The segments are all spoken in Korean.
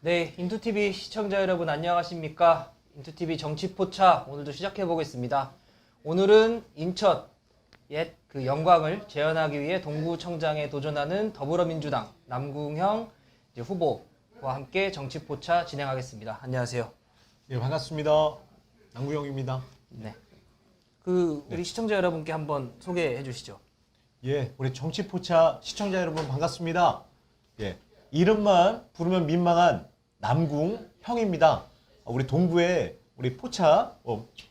네, 인투TV 시청자 여러분 안녕하십니까? 인투TV 정치포차 오늘도 시작해 보겠습니다. 오늘은 인천 옛 그 영광을 재현하기 위해 동구청장에 도전하는 더불어민주당 남궁형 후보와 함께 정치포차 진행하겠습니다. 안녕하세요. 네, 반갑습니다. 남구영입니다. 네. 우리 시청자 여러분께 한번 소개해 주시죠. 예, 우리 정치포차 시청자 여러분 반갑습니다. 예, 이름만 부르면 민망한 남궁형입니다. 우리 동구에 우리 포차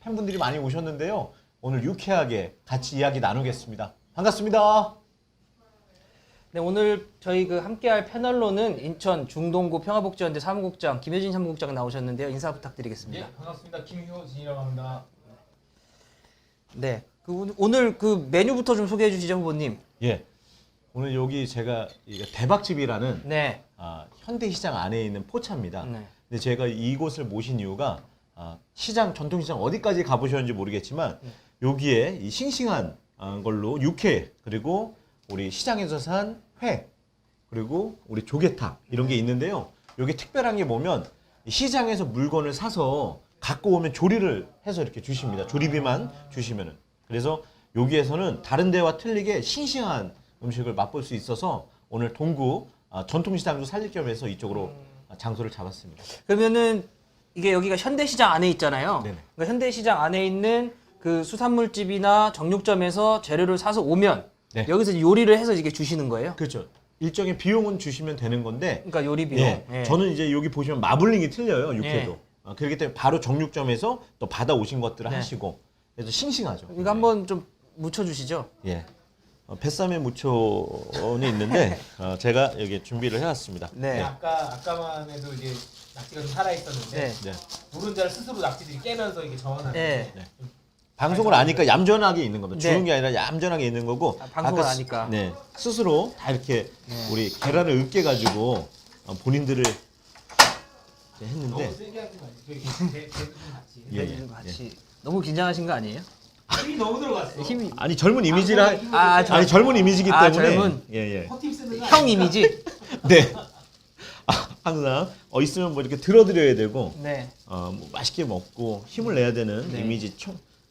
팬분들이 많이 오셨는데요. 오늘 유쾌하게 같이 이야기 나누겠습니다. 반갑습니다. 네, 오늘 저희 함께할 패널로는 인천 중동구 평화복지원대 사무국장 김효진 사무국장 나오셨는데요. 인사 부탁드리겠습니다. 네, 반갑습니다. 김효진이라고 합니다. 네, 오늘 메뉴부터 좀 소개해 주시죠, 후보님. 예, 오늘 여기 제가 대박집이라는 네. 현대시장 안에 있는 포차입니다. 네. 근데 제가 이곳을 모신 이유가 시장, 전통시장 어디까지 가보셨는지 모르겠지만 여기에 이 싱싱한 걸로 육회, 그리고 우리 시장에서 산 회, 그리고 우리 조개탕 이런 게 있는데요. 여기 특별한 게 뭐냐면 시장에서 물건을 사서 갖고 오면 조리를 해서 이렇게 주십니다. 조리비만 주시면은. 그래서 여기에서는 다른 데와 틀리게 싱싱한 음식을 맛볼 수 있어서 오늘 동구 전통시장도 살릴 겸해서 이쪽으로 장소를 잡았습니다. 그러면은 이게 여기가 현대시장 안에 있잖아요. 네네. 그러니까 현대시장 안에 있는 그 수산물집이나 정육점에서 재료를 사서 오면 네. 여기서 요리를 해서 이게 주시는 거예요? 그렇죠. 일정의 비용은 주시면 되는 건데, 그러니까 요리 비용. 예, 예. 저는 이제 여기 보시면 마블링이 틀려요, 육회도. 예. 그렇기 때문에 바로 정육점에서 또 받아오신 것들을 네. 하시고, 그래서 싱싱하죠. 이거 한번 좀 묻혀 주시죠. 예. 뱃삼에 무초는 있는데 제가 여기 준비를 해왔습니다. 네. 아까만 해도 이제 낙지가 좀 살아 있었는데 네. 네. 노른자를 스스로 낙지들이 깨면서 이게 저어나는. 네. 네. 방송을 아니까 얌전하게 있는 겁니다. 네. 주는 게 아니라 얌전하게 있는 거고. 방송을 아까 아니까. 네. 스스로 다 이렇게 네. 우리 계란을 으깨 가지고 본인들을 했는데. 너무 세게 하지 마세요. 저희 대좀 같이. 예, 예, 네, 같이 너무 긴장하신 거 아니에요? 힘이 너무 들어갔어. 힘이 아니 젊은 이미지를 아니 젊은 이미지이기 때문에 젊은. 예. 허팀 쓰는 거 형 이미지. 네. 항상 있으면 뭐 이렇게 들어드려야 되고 네. 뭐 맛있게 먹고 힘을 내야 되는 네. 이미지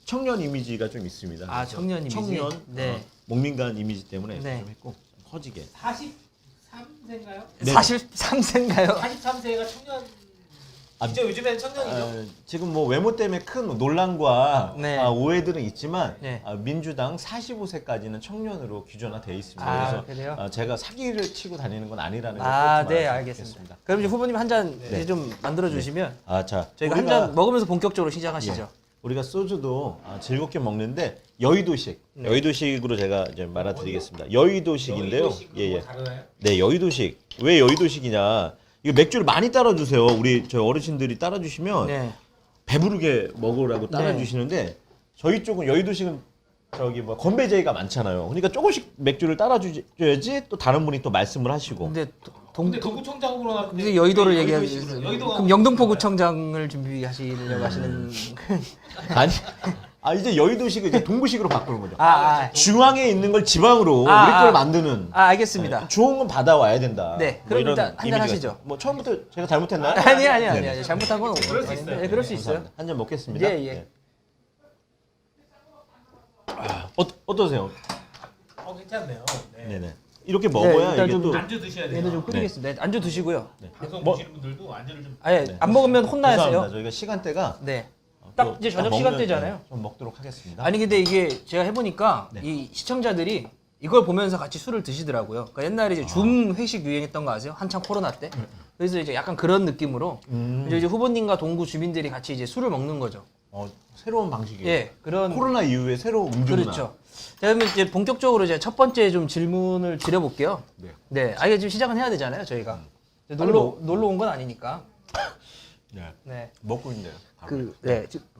청년 이미지가 좀 있습니다. 그래서 청년 이미지. 청년 네. 목민간 이미지 때문에 네. 좀 했고 커지게. 43세인가요? 네. 43세인가요? 43세가 청년. 진짜 요즘엔 청년이죠. 지금 뭐 외모 때문에 큰 논란과 네. 오해들은 있지만 네. 민주당 45세까지는 청년으로 규정화되어 있습니다. 그래서 그래요? 제가 사기를 치고 다니는 건 아니라는 걸 네, 알겠습니다. 그럼 이제 후보님 한 잔 이제 좀 만들어 주시면 자, 저희가 한 잔 먹으면서 본격적으로 시작하시죠. 예, 우리가 소주도 즐겁게 먹는데 여의도식, 네. 여의도식으로 제가 이제 말아드리겠습니다. 여의도식인데요. 여의도식 다르나요? 네, 여의도식. 왜 여의도식이냐? 이거 맥주를 많이 따라주세요. 우리 저 어르신들이 따라주시면 네. 배부르게 먹으라고 따라주시는데 저희 쪽은 여의도식은 저기 뭐 건배제의가 많잖아요. 그러니까 조금씩 맥주를 따라줘야지 또 다른 분이 또 말씀을 하시고. 근데 근데 동구청장 후보로 나왔는데 이제 여의도를 왜 얘기하시는 여의도가 그럼 영등포구청장을 준비하시려고 하시는 아니, 이제 여의도식을 이제 동구식으로 바꾸는 거죠. 중앙에 있는 걸 지방으로 우리 걸 만드는. 알겠습니다. 좋은 건 받아와야 된다. 네, 뭐 그럼 이런 일단 한잔 이미지가 하시죠. 있어요. 뭐 처음부터 제가 잘못했나요? 아니. 잘못한 건 그럴 수 아닌데. 있어요. 네, 그럴 수 있어요. 한 잔 먹겠습니다. 예. 네. 어떠세요? 괜찮네요. 네. 네네. 이렇게 먹어야 일단 이게 좀 또 안주 드셔야 돼요. 얘는 좀 끓이겠습니다. 네, 안주 드시고요. 방송 뭐- 보시는 분들도 안주를 좀. 아니, 안 먹으면 혼나세요. 죄송합니다. 저희가 시간대가 네. 딱 이제 저녁 먹는, 시간대잖아요. 좀 먹도록 하겠습니다. 아니 근데 이게 제가 해보니까 네. 이 시청자들이 이걸 보면서 같이 술을 드시더라고요. 그러니까 옛날에 이제 줌 회식 유행했던 거 아세요? 한창 코로나 때. 그래서 이제 약간 그런 느낌으로 이제 후보님과 동구 주민들이 같이 이제 술을 먹는 거죠. 새로운 방식이에요. 예, 그런 코로나 이후에 새로운 음주문화. 그렇죠. 자, 그러면 이제 본격적으로 이제 첫 번째 좀 질문을 드려볼게요. 네. 네, 이게 지금 시작은 해야 되잖아요, 저희가. 놀러 온 건 아니니까. 네. 네. 먹고 있네요.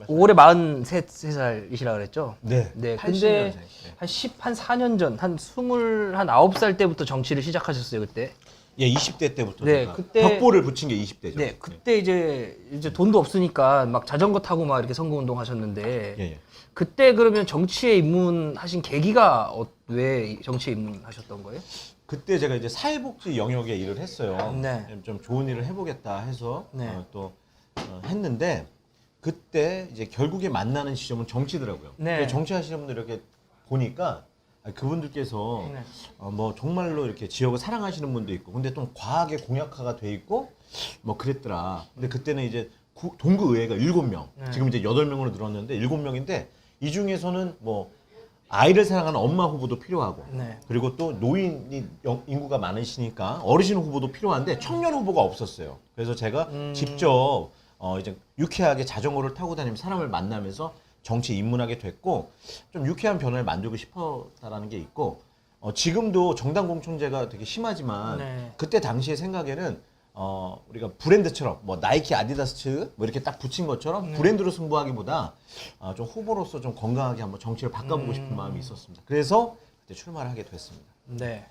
올해 43살이시라 그랬죠? 네. 네, 80년생. 근데 네. 한 4년 전, 한 29살 때부터 정치를 시작하셨어요, 그때. 예, 20대 때부터 네, 제가 그때- 벽보를 붙인 게 20대죠. 네, 그때 이제 돈도 없으니까 막 자전거 타고 막 이렇게 선거운동 하셨는데, 예. 그때 그러면 정치에 입문하신 계기가 왜 정치에 입문하셨던 거예요? 그때 제가 이제 사회복지 영역에 일을 했어요. 네. 좀 좋은 일을 해보겠다 해서 네. 했는데 그때 이제 결국에 만나는 지점은 정치더라고요. 네. 정치하시는 분들 이렇게 보니까 그분들께서 네. 뭐 정말로 이렇게 지역을 사랑하시는 분도 있고, 근데 좀 과하게 공약화가 돼 있고 뭐 그랬더라. 근데 그때는 이제 동구의회가 7명, 네. 지금 이제 8명으로 늘었는데 7명인데 이 중에서는 뭐 아이를 사랑하는 엄마 후보도 필요하고, 네. 그리고 또 노인이 인구가 많으시니까 어르신 후보도 필요한데 청년 후보가 없었어요. 그래서 제가 직접 이제 유쾌하게 자전거를 타고 다니면서 사람을 만나면서 정치에 입문하게 됐고, 좀 유쾌한 변화를 만들고 싶었다라는 게 있고, 지금도 정당 공천제가 되게 심하지만 네. 그때 당시의 생각에는 우리가 브랜드처럼 뭐 나이키, 아디다스 뭐 이렇게 딱 붙인 것처럼 브랜드로 승부하기보다 좀 후보로서 좀 건강하게 한번 정치를 바꿔보고 싶은 마음이 있었습니다. 그래서 그때 출마를 하게 됐습니다. 네.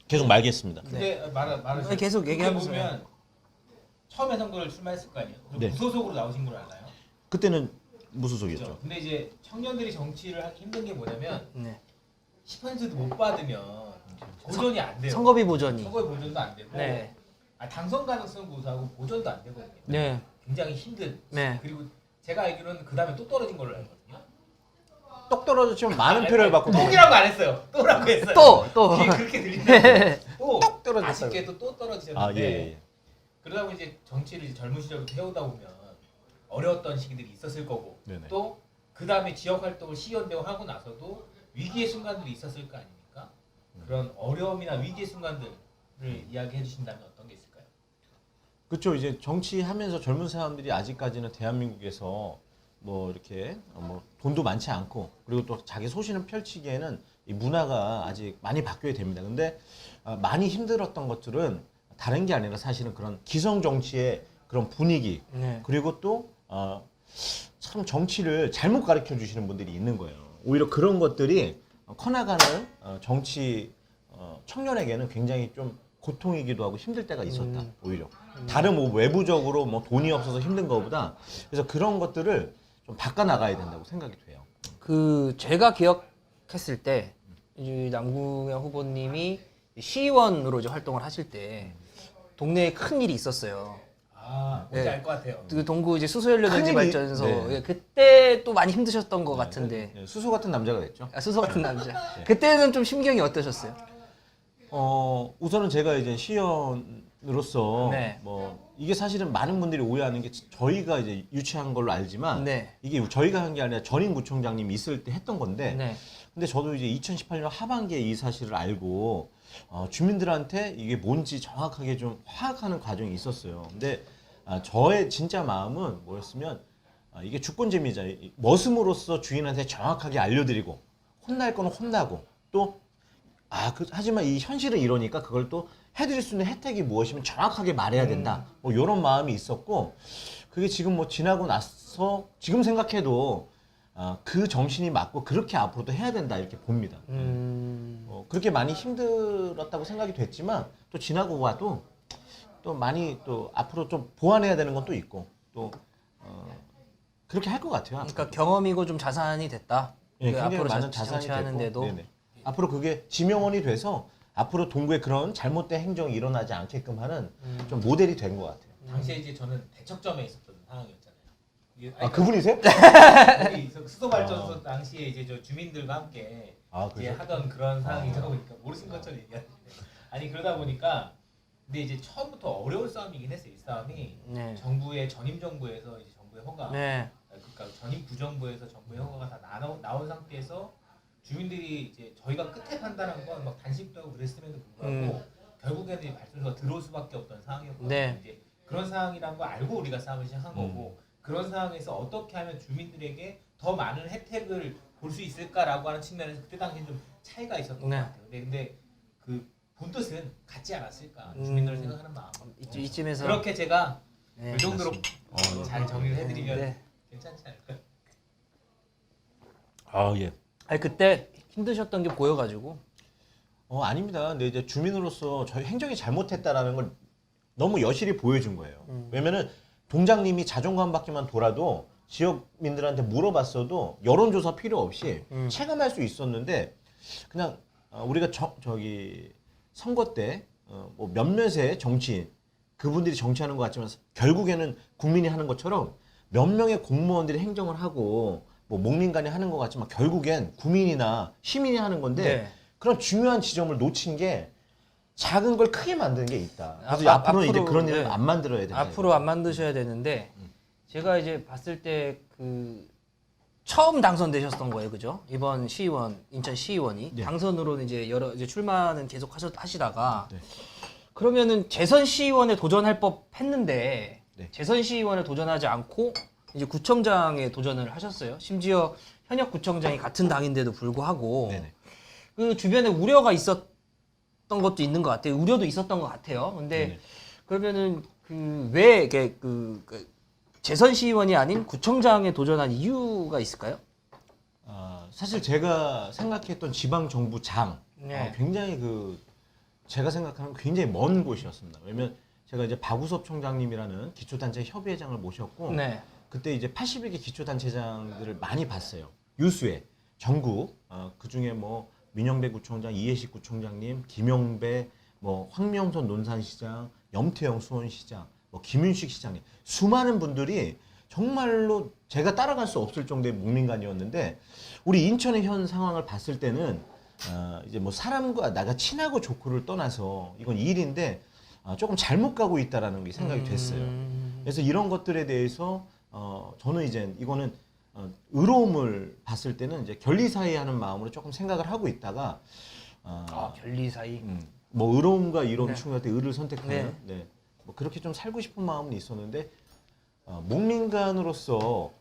계속 말겠습니다. 근데 말을 계속 얘기하면서. 보면 처음에 선거를 출마했을 거 아니에요. 그럼 네. 무소속으로 나오신 걸 알아요? 그때는 무소속이었죠. 그렇죠. 근데 이제 청년들이 정치를 하기 힘든 게 뭐냐면 네. 10%도 못 받으면 보존이 안 돼요. 선거비 보전이. 선거의 보존도 안 되고 네. 당선 가능성은 우수하고 보존도 안 되거든요. 네. 굉장히 힘든. 네. 그리고 제가 알기로는 그 다음에 또 떨어진 걸로 알거든요. 똑 떨어졌지만 많은 표를 받고 똥이라고 안 했어요. 또라고 했어요. 또. 뒤에 그렇게 들리는데 또 떨어졌다고. 아쉽게도 또 떨어지셨는데 예. 그러다 보니 이제 정치를 이제 젊은 시절부터 해오다 보면 어려웠던 시기들이 있었을 거고 네네. 또 그 다음에 지역 활동을 시의원대원 하고 나서도 위기의 순간들이 있었을 거 아닙니까? 그런 어려움이나 위기의 순간들을 이야기해 주신다면 어떤 게 있을까요? 그렇죠. 이제 정치하면서 젊은 사람들이 아직까지는 대한민국에서 뭐 이렇게 뭐 돈도 많지 않고, 그리고 또 자기 소신을 펼치기에는 이 문화가 아직 많이 바뀌어야 됩니다. 근데 많이 힘들었던 것들은 다른 게 아니라 사실은 그런 기성 정치의 그런 분위기, 네. 그리고 또 참 정치를 잘못 가르쳐 주시는 분들이 있는 거예요. 오히려 그런 것들이 커나가는 정치 청년에게는 굉장히 좀 고통이기도 하고 힘들 때가 있었다. 오히려 다른 뭐 외부적으로 뭐 돈이 없어서 힘든 것보다, 그래서 그런 것들을 좀 바꿔 나가야 된다고 생각이 돼요. 그 제가 기억했을 때 이제 남궁현 후보님이 시의원으로 이제 활동을 하실 때 동네에 큰 일이 있었어요. 뭔지 네. 알 것 같아요. 그 동구 이제 수소연료전지 큰일이- 발전소. 네. 예, 그때 또 많이 힘드셨던 것 같은데. 네, 수소 같은 남자가 됐죠. 수소 같은 남자. 그때는 좀 심경이 어떠셨어요? 우선은 제가 이제 시의원으로서 네. 뭐 이게 사실은 많은 분들이 오해하는 게 저희가 이제 유치한 걸로 알지만 네. 이게 저희가 한 게 아니라 전임 구청장님이 있을 때 했던 건데, 네. 근데 저도 이제 2018년 하반기에 이 사실을 알고 주민들한테 이게 뭔지 정확하게 좀 파악하는 과정이 있었어요. 근데 저의 진짜 마음은 뭐였으면 이게 주권재미자 머슴으로서 주인한테 정확하게 알려드리고, 혼날 거는 혼나고, 또 하지만 이 현실은 이러니까 그걸 또 해드릴 수 있는 혜택이 무엇이면 정확하게 말해야 된다. 뭐 이런 마음이 있었고, 그게 지금 뭐 지나고 나서 지금 생각해도 그 정신이 맞고 그렇게 앞으로도 해야 된다 이렇게 봅니다. 그렇게 많이 힘들었다고 생각이 됐지만 또 지나고 와도 또 많이 또 앞으로 좀 보완해야 되는 건 또 있고, 또 그렇게 할 것 같아요. 그러니까 경험이고 좀 자산이 됐다. 예, 그 굉장히 앞으로 많은 자산이 정치하는데도. 됐고, 네네. 앞으로 그게 지명원이 돼서 앞으로 동구에 그런 잘못된 행정이 일어나지 않게끔 하는 좀 모델이 된 것 같아요. 당시에 이제 저는 대척점에 있었던 상황이었잖아요. 이게 그분이세요? 거기 수소 발전소 당시에 이제 저 주민들과 함께 이제 그래서 하던 그런 상황이다 보니까 모르신 것처럼 얘기하는데, 아니 그러다 보니까 근데 이제 처음부터 어려운 싸움이긴 했어요. 이 싸움이 네. 정부의 전임 정부에서 이제 정부의 허가, 네. 그러니까 전임 부정부에서 정부의 허가가 다 나온 상태에서 주민들이 이제 저희가 끝에 판단한 건 막 단식도 하고 그랬음에도 불구하고 결국에는 이 발전소가 들어올 수밖에 없던 상황이었거든요. 네. 이제 그런 상황이란 걸 알고 우리가 싸움을 시작한 거고, 그런 상황에서 어떻게 하면 주민들에게 더 많은 혜택을 볼 수 있을까라고 하는 측면에서 그때 당시 좀 차이가 있었던 네. 것 같아요. 근데 그 본뜻은 같지 않았을까, 주민들을 생각하는 마음. 이쯤에서 그렇게 제가 네. 그 정도로 잘 정리를 해드리면 네. 괜찮지 않을까요? 예. 아니 그때 힘드셨던 게 보여가지고. 아닙니다. 근데 이제 주민으로서 저희 행정이 잘못했다라는 걸 너무 여실히 보여준 거예요. 왜냐면은 동장님이 자존감밖에만 돌아도 지역민들한테 물어봤어도 여론조사 필요 없이 체감할 수 있었는데, 그냥 우리가 저기 선거 때 뭐 몇몇의 정치인 그분들이 정치하는 것 같지만 결국에는 국민이 하는 것처럼 몇 명의 공무원들이 행정을 하고 뭐 목민간이 하는 것 같지만 결국엔 국민이나 시민이 하는 건데 네. 그런 중요한 지점을 놓친 게 작은 걸 크게 만드는 게 있다. 그래서 앞- 앞으로는 이제 앞으로, 그런 일을 네. 안 만들어야 된다. 앞으로 안 만드셔야 되는데 제가 이제 봤을 때 그 처음 당선되셨던 거예요, 그죠? 이번 시의원 인천 시의원이 네. 당선으로는 이제 여러 이제 출마는 계속 하시다가 네. 그러면은 재선 시의원에 도전할 법했는데 네. 재선 시의원에 도전하지 않고 이제 구청장에 도전을 하셨어요. 심지어 현역 구청장이 같은 당인데도 불구하고 네네. 그 주변에 우려가 있었던 것도 있는 것 같아요. 우려도 있었던 것 같아요. 근데 네네. 그러면은 그 왜 이게 그 재선 시의원이 아닌 구청장에 도전한 이유가 있을까요? 사실 제가 생각했던 지방 정부장 네. 굉장히 제가 생각하는 굉장히 먼 곳이었습니다. 왜냐면 제가 이제 박우섭 총장님이라는 기초단체 협의회장을 모셨고 네. 그때 이제 81개 기초단체장들을 많이 봤어요. 유수의 전국 그 중에 뭐 민영배 구청장, 이해식 구청장님, 김영배, 뭐 황명선 논산시장, 염태영 수원시장, 뭐 김윤식 시장님 수많은 분들이 정말로 제가 따라갈 수 없을 정도의 묵민간이었는데 우리 인천의 현 상황을 봤을 때는 이제 뭐 사람과 나가 친하고 좋고를 떠나서 이건 일인데 조금 잘못 가고 있다라는 게 생각이 됐어요. 그래서 이런 것들에 대해서 저는 이제 이거는 의로움을 봤을 때는 이제 결리사의 하는 마음으로 조금 생각을 하고 있다가 결리 사이. 뭐 의로움과 이로움이 네. 충돌할 때 의를 선택하는 네. 뭐 그렇게 좀 살고 싶은 마음은 있었는데 묵민간으로서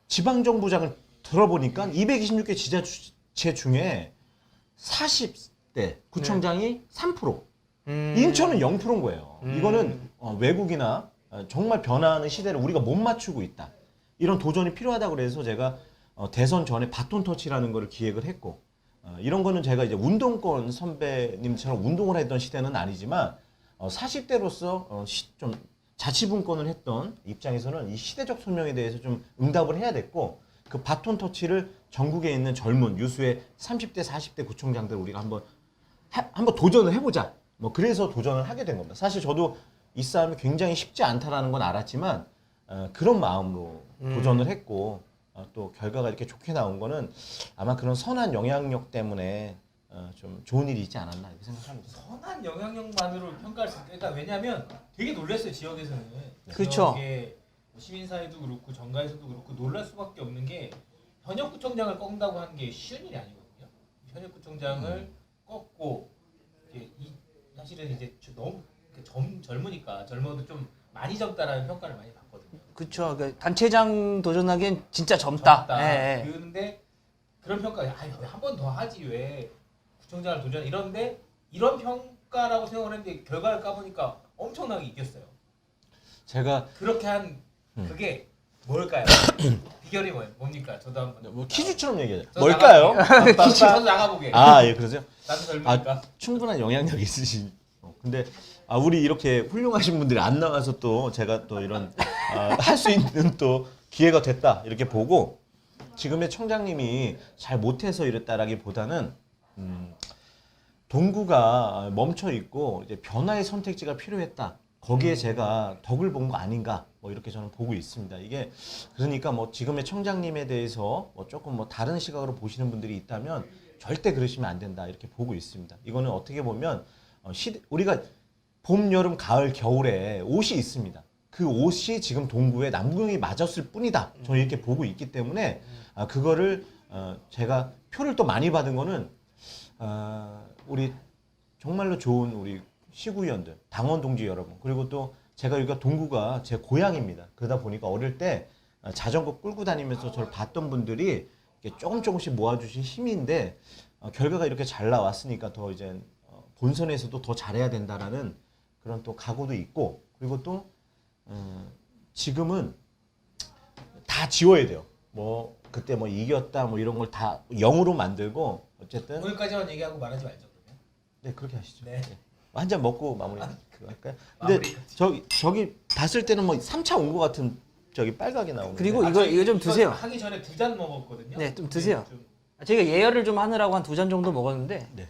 지방정부장을 들어보니까 226개 지자체 중에 40대 구청장이 3%, 인천은 0%인 거예요. 이거는 외국이나 정말 변화하는 시대를 우리가 못 맞추고 있다. 이런 도전이 필요하다고 그래서 제가 대선 전에 바톤 터치라는 거를 기획을 했고 이런 거는 제가 이제 운동권 선배님처럼 운동을 했던 시대는 아니지만 40대로서 좀 자치분권을 했던 입장에서는 이 시대적 소명에 대해서 좀 응답을 해야 됐고 그 바톤 터치를 전국에 있는 젊은 유수의 30대, 40대 구청장들 우리가 한번 도전을 해보자. 뭐 그래서 도전을 하게 된 겁니다. 사실 저도 이 싸움이 굉장히 쉽지 않다라는 건 알았지만 그런 마음으로 도전을 했고 또 결과가 이렇게 좋게 나온 거는 아마 그런 선한 영향력 때문에 좀 좋은 일이 있지 않았나 이렇게 생각합니다. 선한 영향력만으로 평가할 수 있다. 그러니까 왜냐하면 되게 놀랐어요 지역에서는. 그렇죠. 지역의 시민사회도 그렇고 정가에서도 그렇고 놀랄 수밖에 없는 게 현역구청장을 꺾는다고 하는 게 쉬운 일이 아니거든요. 현역구청장을 꺾고 사실은 이제 너무 젊으니까 젊어도 좀 많이 젊다라는 평가를 많이 받거든요. 그렇죠. 그러니까 단체장 도전하기엔 진짜 젊다. 예, 예. 그런데 그런 평가, 한 번 더 하지 왜 구청장을 도전 이런데 이런 평가라고 생각을 했는데 결과를 까보니까 엄청나게 이겼어요. 제가 그렇게 한 그게 뭘까요? 비결이 뭡니까? 저도 한번. 뭐 퀴즈처럼 얘기하죠. 저도 뭘까요? 저도 나가보게. 예, 그러세요? 나도 젊으니까. 충분한 영향력이 있으신. 근데 우리 이렇게 훌륭하신 분들이 안 나와서 또 제가 또 이런 할 수 있는 또 기회가 됐다 이렇게 보고 지금의 청장님이 잘 못해서 이랬다라기보다는 동구가 멈춰 있고 이제 변화의 선택지가 필요했다. 거기에 제가 덕을 본 거 아닌가 뭐 이렇게 저는 보고 있습니다. 이게 그러니까 뭐 지금의 청장님에 대해서 뭐 조금 뭐 다른 시각으로 보시는 분들이 있다면 절대 그러시면 안 된다 이렇게 보고 있습니다. 이거는 어떻게 보면 우리가 봄, 여름, 가을, 겨울에 옷이 있습니다. 그 옷이 지금 동구에 남구형이 맞았을 뿐이다. 저는 이렇게 보고 있기 때문에 그거를 제가 표를 또 많이 받은 거는 우리 정말로 좋은 우리 시구위원들, 당원 동지 여러분 그리고 또 제가 여기가 동구가 제 고향입니다. 그러다 보니까 어릴 때 자전거 끌고 다니면서 저를 봤던 분들이 조금씩 모아주신 힘인데 결과가 이렇게 잘 나왔으니까 더 이제 본선에서도 더 잘해야 된다라는 그런 또 각오도 있고 그리고 또 지금은 다 지워야 돼요. 뭐 그때 뭐 이겼다 뭐 이런 걸 다 0으로 만들고 어쨌든 오늘까지만 얘기하고 말하지 말죠 그러면. 네 그렇게 하시죠. 네. 한 잔 먹고 마무리 그거 할까요? 근데 저기 봤을 때는 뭐 3차 온 것 같은 저기 빨갛게 나오는. 그리고 이거 좀 드세요. 하기 전에 2잔 먹었거든요. 네, 좀 드세요. 좀. 저희가 예열을 좀 하느라고 한 2잔 정도 먹었는데 네.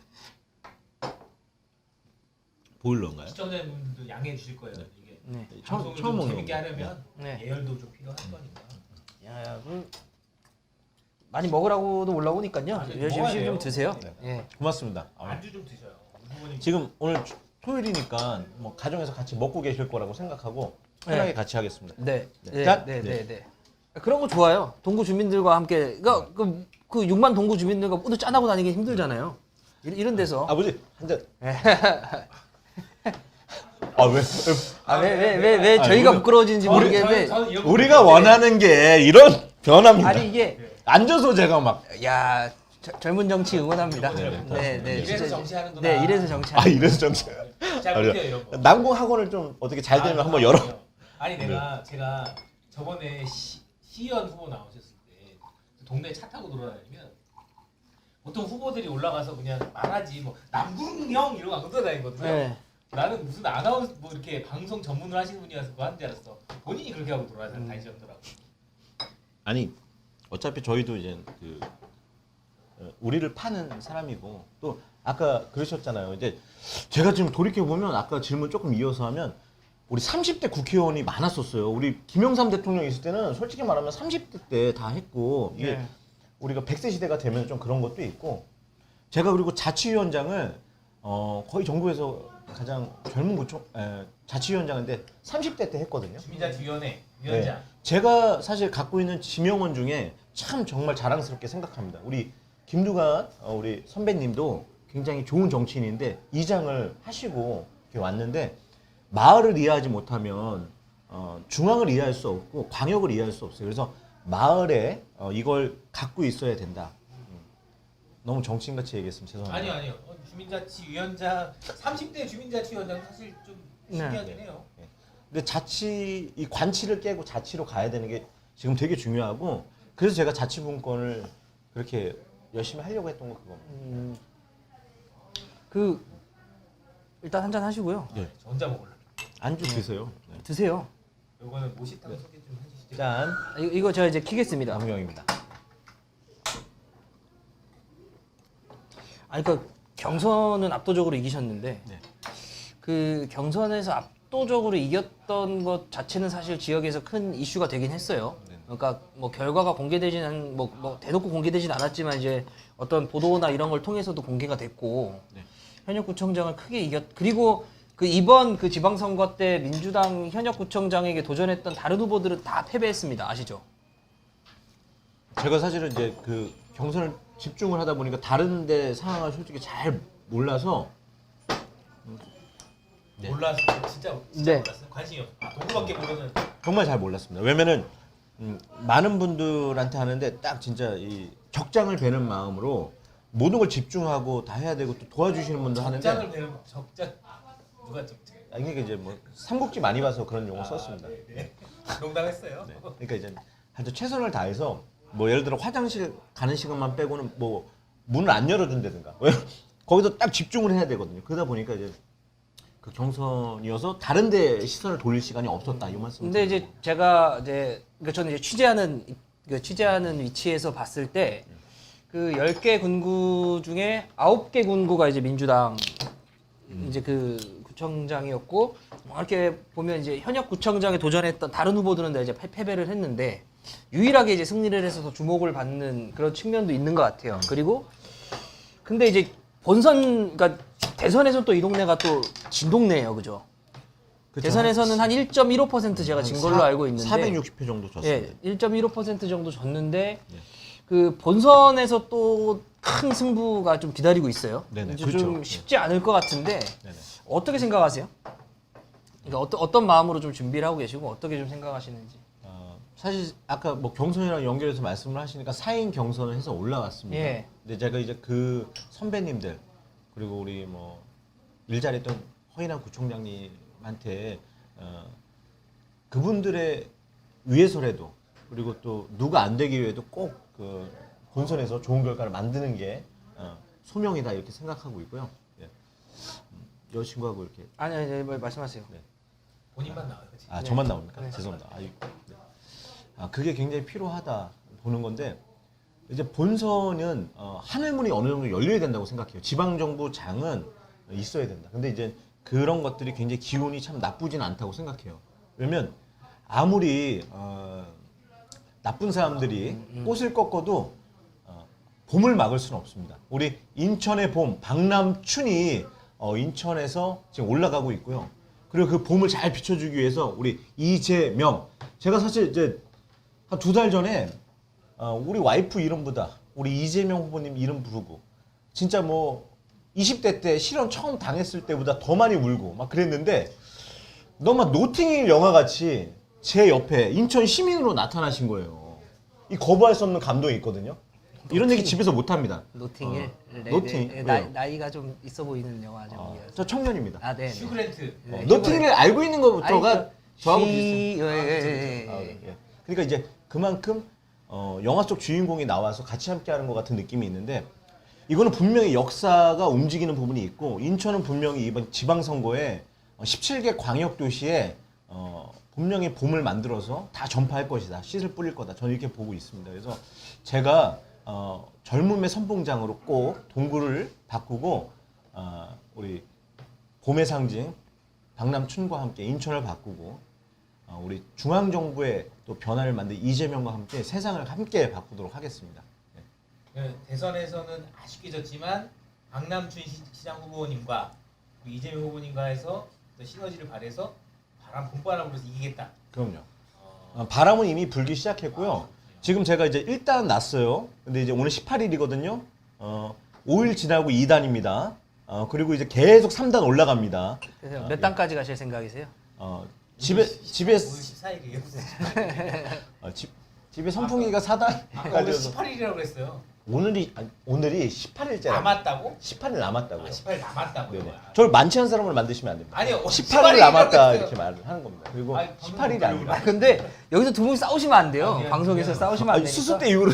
보일러인가요? 시청자분들도 양해해 주실 거예요. 이게 네. 방송을 처음 좀 먹는 재밌게 거예요. 하려면 네. 예열도 좀 필요한 거니까. 야, 많이 먹으라고도 올라오니까요. 아, 네, 열심히 먹어야 좀 돼요. 드세요. 네. 예. 고맙습니다. 안주 좀 드셔요. 부모님 지금 오늘 토요일이니까 뭐 가정에서 같이 먹고 계실 거라고 생각하고 편하게 네. 같이 하겠습니다. 네. 네. 짠! 네. 네. 네. 그런 거 좋아요. 동구 주민들과 함께 그러니까 그 6만 동구 주민들과 모두 짠하고 다니기 힘들잖아요. 이런 데서 아버지 한 잔. 아 왜? 왜 저희가 우리- 부끄러워지는지 모르겠는데 저는 이런 거 우리가 모르겠는데 원하는 게 이런 변화입니다. 아니 이게 앉아서 제가 막 야 젊은 정치 응원합니다. 네. 이래서 진짜- 정치하는구나. 네, 이래서 정치하는. 이래서 정치. 잘 못해요 이런 거. 남궁 학원을 좀 어떻게 잘 되면 한번 열어. 아니 제가 저번에 시의원 후보 나오셨을 때 동네 차 타고 돌아다니면 보통 후보들이 올라가서 그냥 말하지 뭐 남궁형 이러고 안 돌아다니거든요. 네. 나는 무슨 아나운서 뭐 이렇게 방송 전문을 하시는 분이라서 그거 하는 줄 알았어. 본인이 그렇게 하고 다니시더라고. 아니 어차피 저희도 이제 그 우리를 파는 사람이고 또 아까 그러셨잖아요. 이제 제가 지금 돌이켜 보면 아까 질문 조금 이어서 하면 우리 30대 국회의원이 많았었어요. 우리 김영삼 대통령 있을 때는 솔직히 말하면 30대 때 다 했고 이게 네. 우리가 100세 시대가 되면 좀 그런 것도 있고 제가 그리고 자치위원장을 거의 정부에서 가장 젊은 자치위원장인데 30대 때 했거든요. 주민자치위원회 위원장. 제가 사실 갖고 있는 지명원 중에 참 정말 자랑스럽게 생각합니다. 우리 김두관 우리 선배님도 굉장히 좋은 정치인인데 이장을 하시고 이렇게 왔는데 마을을 이해하지 못하면 중앙을 이해할 수 없고 광역을 이해할 수 없어요. 그래서 마을에 이걸 갖고 있어야 된다. 너무 정치인같이 얘기했으면 죄송합니다. 아니요. 주민자치위원장 30대 주민자치위원장 사실 좀 신기하긴 해요. 근데 이 관치를 깨고 자치로 가야 되는 게 지금 되게 중요하고 그래서 제가 자치분권을 그렇게 열심히 하려고 했던 거 그겁니다. 그 일단 한잔 하시고요. 저 혼자 먹을래. 안주 드세요. 네. 드세요. 요거는 모시탕 소개 좀 해주시죠. 짠. 이거 제가 이제 키겠습니다. 남경입니다. 아니 그 경선은 압도적으로 이기셨는데 네. 그 경선에서 압도적으로 이겼던 것 자체는 사실 지역에서 큰 이슈가 되긴 했어요. 네. 그러니까 뭐 결과가 공개되지는 뭐 대놓고 공개되진 않았지만 이제 어떤 보도나 이런 걸 통해서도 공개가 됐고 네. 현역구청장을 크게 그리고 그 이번 그 지방선거 때 민주당 현역구청장에게 도전했던 다른 후보들은 다 패배했습니다. 아시죠? 제가 사실은 이제 그 경선을 집중을 하다 보니까 다른 데 상황을 솔직히 잘 몰라서 네. 몰라서 진짜 네. 몰랐어요. 관심이 없어. 동구밖에 모르는. 정말 잘 몰랐습니다. 왜냐면은 많은 분들한테 하는데 딱 진짜 이 적장을 베는 마음으로 모든 걸 집중하고 다 해야 되고 또 도와주시는 분들 하는데 적장을 배는 적장 누가 적장? 이게 이제 뭐 삼국지 많이 봐서 그런 용어 썼습니다. 네. 농담했어요. 네. 그러니까 이제 하여튼 최선을 다해서 뭐 예를 들어 화장실 가는 시간만 빼고는 뭐 문을 안 열어준다든가 거기서 딱 집중을 해야 되거든요. 그러다 보니까 이제 그 경선이어서 다른 데 시선을 돌릴 시간이 없었다 이 말씀. 근데 이제 제가 그러니까 저는 이제 취재하는 위치에서 봤을 때 그 10개 군구 중에 9개 군구가 이제 민주당 이제 그 구청장이었고 뭐 이렇게 보면 이제 현역 구청장에 도전했던 다른 후보들은 다 이제 패배를 했는데 유일하게 이제 승리를 해서 더 주목을 받는 그런 측면도 있는 것 같아요. 그리고 근데 이제 그러니까 대선에서 또 이 동네가 또 진 동네예요, 그죠? 그쵸. 대선에서는 한 1.15% 제가 진 걸로 알고 있는데 460표 정도 졌습니다. 예, 1.15% 정도 졌는데 그 본선에서 또 큰 승부가 좀 기다리고 있어요. 네네, 이제 그렇죠. 좀 쉽지 않을 것 같은데 네네. 어떻게 생각하세요? 그러니까 어떤 마음으로 좀 준비를 하고 계시고 어떻게 좀 생각하시는지. 사실 아까 뭐 경선이랑 연결해서 말씀을 하시니까 4인 경선을 해서 올라왔습니다. 예. 근데 제가 이제 그 선배님들 그리고 우리 뭐 일잘했던 허인한 구청장님한테 그분들의 위해서라도 그리고 또 누가 안 되기 위해도 꼭 그 본선에서 좋은 결과를 만드는 게 소명이다 이렇게 생각하고 있고요. 예. 여자친구하고 이렇게 아니 뭐 말씀하세요. 네. 본인만 나와요, 그렇지? 저만 나옵니까? 네. 죄송합니다. 그게 굉장히 필요하다 보는 건데 이제 본선은 하늘문이 어느 정도 열려야 된다고 생각해요. 지방정부장은 있어야 된다. 근데 이제 그런 것들이 굉장히 기운이 참 나쁘진 않다고 생각해요. 왜냐면 아무리 나쁜 사람들이 꽃을 꺾어도 봄을 막을 수는 없습니다. 우리 인천의 봄, 박남춘이 인천에서 지금 올라가고 있고요. 그리고 그 봄을 잘 비춰주기 위해서 우리 이재명, 제가 사실 이제 한 2달 전에 우리 와이프 이름보다 우리 이재명 후보님 이름 부르고 진짜 뭐 20대 때 실현 처음 당했을 때보다 더 많이 울고 막 그랬는데 너무 노팅힐 영화 같이 제 옆에 인천 시민으로 나타나신 거예요. 이 거부할 수 없는 감동이 있거든요. 이런 얘기 집에서 못 합니다. 노팅힐. 노팅. 왜요? 나이가 좀 있어 보이는 영화 저 청년입니다. 아, 네. 슈그랜트. 노팅힐을 알고 있는 것부터가 아니, 저하고 시- 비슷해요. 예. 예. 그러니까 이제 그만큼 영화 속 주인공이 나와서 같이 함께하는 것 같은 느낌이 있는데 이거는 분명히 역사가 움직이는 부분이 있고 인천은 분명히 이번 지방선거에 17개 광역도시에 분명히 봄을 만들어서 다 전파할 것이다. 씨를 뿌릴 거다. 저는 이렇게 보고 있습니다. 그래서 제가 젊음의 선봉장으로 꼭 동구를 바꾸고 우리 봄의 상징 박남춘과 함께 인천을 바꾸고 우리 중앙정부의 또 변화를 만든 이재명과 함께 세상을 함께 바꾸도록 하겠습니다. 대선에서는 아쉽게 졌지만 박남춘 시장 후보님과 그 이재명 후보님과 해서 또 시너지를 발해서 봄바람으로 이기겠다. 그럼요. 바람은 이미 불기 시작했고요. 지금 제가 이제 1단 났어요. 근데 이제 오늘 18일이거든요. 5일 지나고 2단입니다. 그리고 이제 계속 3단 올라갑니다. 그래서 몇 단까지 가실 생각이세요? 집에 오늘 14일이에요. 집에 선풍기가 4단 오늘 가져서 18일이라고 그랬어요. 오늘이 18일째 남았다고? 18일 남았다고요. 18일 남았다고. 네네. 저를 만취한 사람으로 만드시면 안 됩니다. 아니요. 18일 남았다 이렇게 말을 하는 겁니다. 그리고 아니, 18일이 방금 아니라. 근데 여기서 두 분이 싸우시면 안 돼요. 미안, 방송에서 미안. 싸우시면 안 아니, 되니까. 수습 때 이후로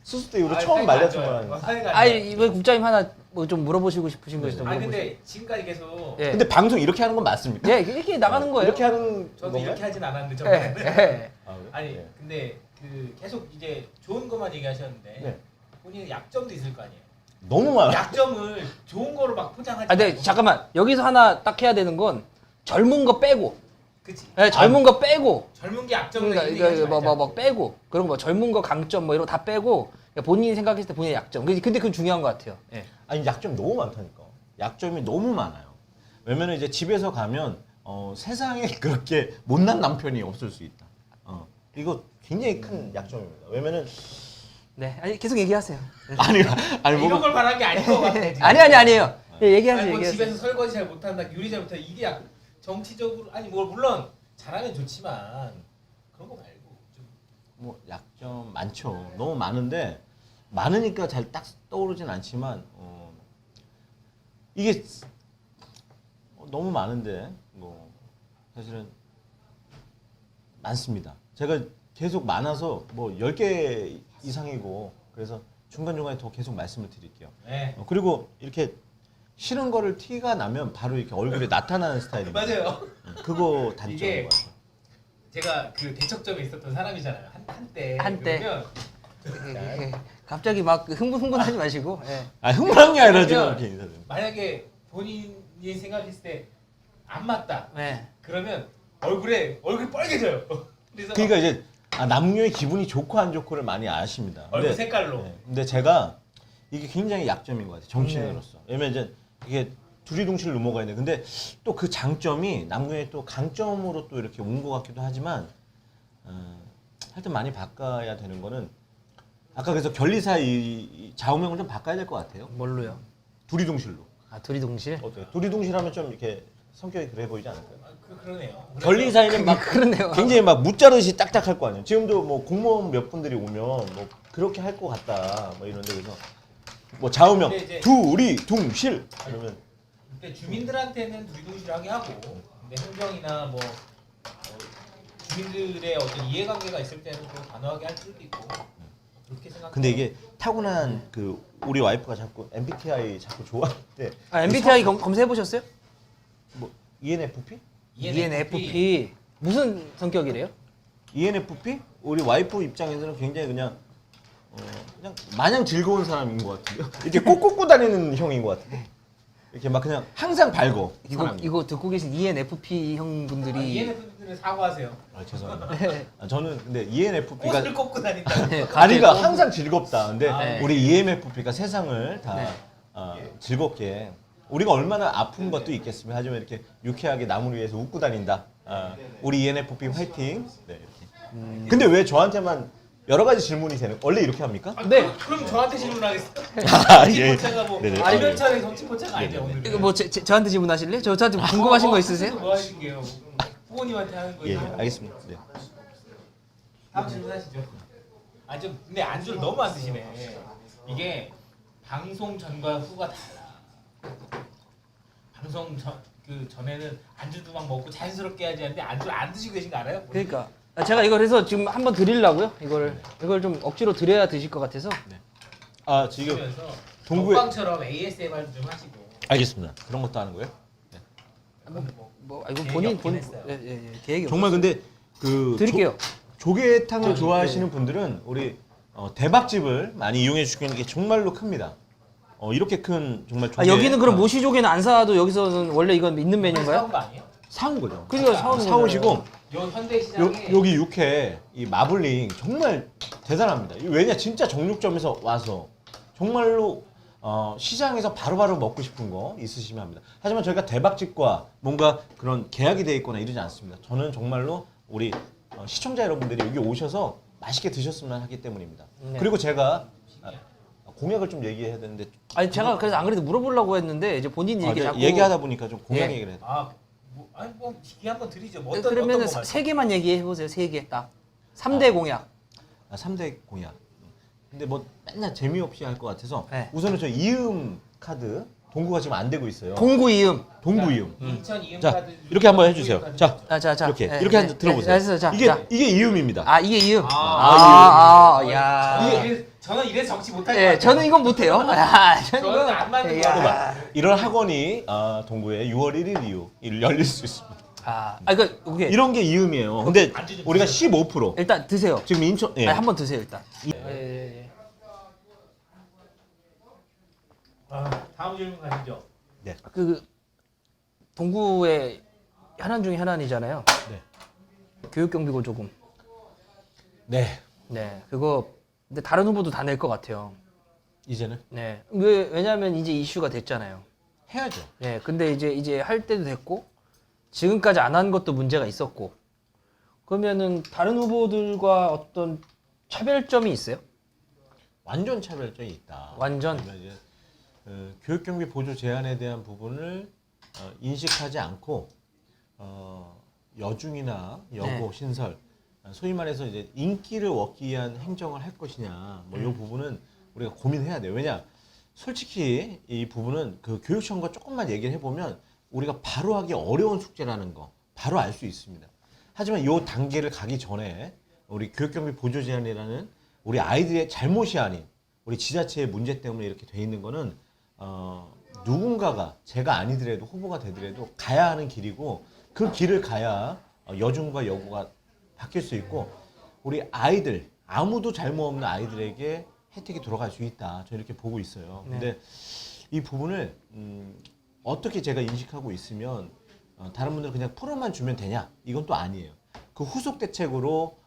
수습 때 이후로 처음 말렸던 거라는. 아니 왜 국장님 하나 뭐 좀 물어보시고 싶으신 거 있으면 아니 물어보시고. 근데 지금까지 계속 예. 근데 방송 이렇게 하는 건 맞습니까? 예, 이렇게 나가는 거예요. 이렇게 하는 저도 건가요? 이렇게 하진 않았는데 예, 저번에는. 예. 그래요? 아니 네. 근데 그 계속 이제 좋은 것만 얘기하셨는데 네. 본인의 약점도 있을 거 아니에요. 너무 많아. 약점을 좋은 거로 막 포장하지. 아, 근데 말고. 잠깐만 여기서 하나 딱 해야 되는 건 젊은 거 빼고, 그치. 예, 젊은 거 빼고, 젊은 게 약점을 그러니까 이거 뭐 빼고 그런 거 젊은 거 강점 뭐 이런 거 다 빼고 그러니까 본인이 생각했을 때 본인의 약점. 근데 그건 중요한 것 같아요. 예. 아니 약점 너무 많다니까. 약점이 너무 많아요. 왜냐면 이제 집에서 가면 세상에 그렇게 못난 남편이 없을 수 있다. 이거 굉장히 큰 약점입니다. 왜냐면은 네, 아니 계속 얘기하세요. 아니 이런 뭐 걸 말한 게 아닌 것 같아. 지금. 아니에요. 예, 얘기하세요, 아니, 뭐 얘기하세요. 집에서 설거지 잘 못한다, 요리 잘 못한다 이게 정치적으로 아니 뭐 물론 잘하면 좋지만 그런 거 말고 좀 뭐 약점 많죠. 너무 많은데 많으니까 잘 딱 떠오르진 않지만 이게 너무 많은데 뭐 사실은 많습니다. 제가 계속 많아서 뭐 10개 이상이고 그래서 중간중간에 더 계속 말씀을 드릴게요. 네. 그리고 이렇게 싫은 거를 티가 나면 바로 이렇게 얼굴에 나타나는 스타일입니다. 맞아요. 그거 단점인 이게 것 같아요. 제가 그 대척점에 있었던 사람이잖아요. 한때. 한때. 그러면 갑자기 막 흥분하지 마시고. 예. 아 흥분한 게 아니라 지금 그러면 이렇게 인사드립니다. 만약에 본인이 생각했을 때 안 맞다. 네. 그러면 얼굴이 빨개져요. 그래서 그러니까 이제 남녀의 기분이 좋고 안 좋고를 많이 아십니다. 얼굴 색깔로. 네, 근데 제가 이게 굉장히 약점인 것 같아요. 정치인으로서. 왜냐면 이제 이게 두리둥실 넘어가야 돼. 근데 또 그 장점이 남녀의 또 강점으로 또 이렇게 온 것 같기도 하지만 하여튼 많이 바꿔야 되는 거는 아까 그래서 변리사 이 좌우명을 좀 바꿔야 될 것 같아요. 뭘로요? 두리둥실로. 아, 둘이 동실? 어때요? 두리둥실하면 좀 이렇게 성격이 그래 보이지 않을까요? 그러네요. 변리사에는 막 그러네요. 굉장히 막 무자르시 딱딱할 거 아니에요. 지금도 뭐 공무원 몇 분들이 오면 뭐 그렇게 할 것 같다. 뭐 이런데 그래서 뭐 좌우명 근데 이제- 두리둥실 그러면 근데 주민들한테는 두리둥실하게 하고 근데 행정이나 뭐 주민들의 어떤 이해관계가 있을 때는 또 단호하게 할 수도 있고 그렇게 생각. 근데 이게 타고난 그 우리 와이프가 자꾸 MBTI 자꾸 좋아할 때 아, MBTI 검색해 보셨어요? 뭐 ENFP? ENFP 무슨 성격이래요? ENFP? 우리 와이프 입장에서는 굉장히 그냥 마냥 즐거운 사람인 것 같은데요. 이렇게 꼭 꽂고 다니는 형인 것 같은데. 이렇게 막 그냥 항상 밝어. 이거 듣고 계신 ENFP 형분들이 ENFP들은 사과하세요. 아, 죄송합니다. 저는 근데 ENFP가 꽃을 꽂고 다닌다. 네, 아니가 항상 즐겁다. 근데 네. 우리 ENFP가 세상을 다 네. 즐겁게 우리가 얼마나 아픈 것도 있겠습니까? 하지만 이렇게 유쾌하게 나무를 위해서 웃고 다닌다. 우리 ENFP 화이팅. 네, 이렇게. 근데 왜 저한테만 여러 가지 질문이 되는? 원래 이렇게 합니까? 네. 그럼 저한테 질문하겠어요? 예. 정치포차가 뭐 네네. 알면차의 정치포차가 아니죠 오늘. 이거 뭐 저한테 질문하실래? 저한테 궁금하신 거 있으세요? 뭐 하실게요? 후보님한테 하는 거 예, 있나요? 알겠습니다. 네. 다음 질문하시죠. 좀 근데 안주를 너무 안 드시네. 이게 방송 전과 후가 달라. 방송 전에는 안주도 막 먹고 자연스럽게 해야지 하는데 안주를 안 드시고 계신 거 알아요? 그러니까 제가 이걸 해서 지금 한번 드리려고요. 이걸 좀 억지로 드려야 드실 것 같아서. 아 지금 그러면서 동구에 먹방처럼 ASMR도 좀 하시고. 알겠습니다. 그런 것도 하는 거예요? 이거 계획이 본인 없긴 했어요. 계획이 정말 근데 그 드릴게요. 조개탕을 네. 좋아하시는 분들은 우리 대박집을 많이 이용해 주시는 게 정말로 큽니다. 이렇게 큰 정말 조개. 여기는 그럼 모시조개는 안 사도 여기서는 원래 이건 있는 사온 메뉴인가요? 거 아니에요? 사온 거죠. 그러니까 사오는 사오시고 거잖아요. 요 현대시장에 여기 육회 이 마블링 정말 대단합니다. 왜냐 진짜 정육점에서 와서 정말로 시장에서 바로바로 먹고 싶은 거 있으시면 합니다. 하지만 저희가 대박집과 뭔가 그런 계약이 돼 있거나 이러지 않습니다. 저는 정말로 우리 시청자 여러분들이 여기 오셔서 맛있게 드셨으면 하기 때문입니다. 네. 그리고 제가 공약을 좀 얘기해야 되는데 아니 제가 그래서 안 그래도 물어보려고 했는데 이제 본인 얘기 자꾸 얘기하다 보니까 좀 공약 예. 얘기를 해요. 뭐 기회 한번 드리죠. 뭐 그러면 거 세 개만 얘기해 보세요. 세 개 딱. 3대 공약. 3대 공약. 근데 뭐 맨날 재미없이 할 것 같아서 네. 우선은 저 이음 카드 동구가 지금 안 되고 있어요. 동구 이음. 동구 이음. 인천 이음 자 카드 이렇게 한번 해주세요. 자 자. 이렇게 네, 이렇게 네, 한번 들어보세요. 네, 자, 이게 자. 이게 이음입니다. 아 이게 이음. 야. 야. 저는 이래서 정치 못할 것 예, 같아요. 저는 이건 못해요. 저는 안 맞는 거 야. 같아요. 이런 학원이 동구에 6월 1일 이후 열릴 수 있습니다. 그러니까 오케이. 이런 게 이음이에요. 근데 안주 좀 우리가 15% 일단 드세요. 지금 인천 예. 아니, 한번 드세요 일단. 다음 질문 가시죠. 그 동구의 현안 중에 현안이잖아요. 네. 교육 경비고 조금. 네 네, 그거 근데 다른 후보도 다 낼 것 같아요. 이제는 네, 왜냐하면 이제 이슈가 됐잖아요. 해야죠. 네, 근데 이제 할 때도 됐고 지금까지 안 한 것도 문제가 있었고 그러면은 다른 후보들과 어떤 차별점이 있어요? 완전 차별점이 있다. 완전? 그러니까 이제 교육경비 보조 제한에 대한 부분을 인식하지 않고 여중이나 여고 네. 신설 소위 말해서 이제 인기를 얻기 위한 행정을 할 것이냐 뭐 이 부분은 우리가 고민해야 돼요. 왜냐 솔직히 이 부분은 그 교육청과 조금만 얘기를 해보면 우리가 바로 하기 어려운 숙제라는 거 바로 알 수 있습니다. 하지만 이 단계를 가기 전에 우리 교육경비 보조 제한이라는 우리 아이들의 잘못이 아닌 우리 지자체의 문제 때문에 이렇게 돼 있는 거는 누군가가 제가 아니더라도 후보가 되더라도 가야 하는 길이고 그 길을 가야 여중과 여고가 바뀔 수 있고 우리 아이들 아무도 잘못 없는 아이들에게 혜택이 돌아갈 수 있다. 저는 이렇게 보고 있어요. 네. 근데 이 부분을 어떻게 제가 인식하고 있으면 다른 분들은 그냥 풀어만 주면 되냐? 이건 또 아니에요. 그 후속 대책으로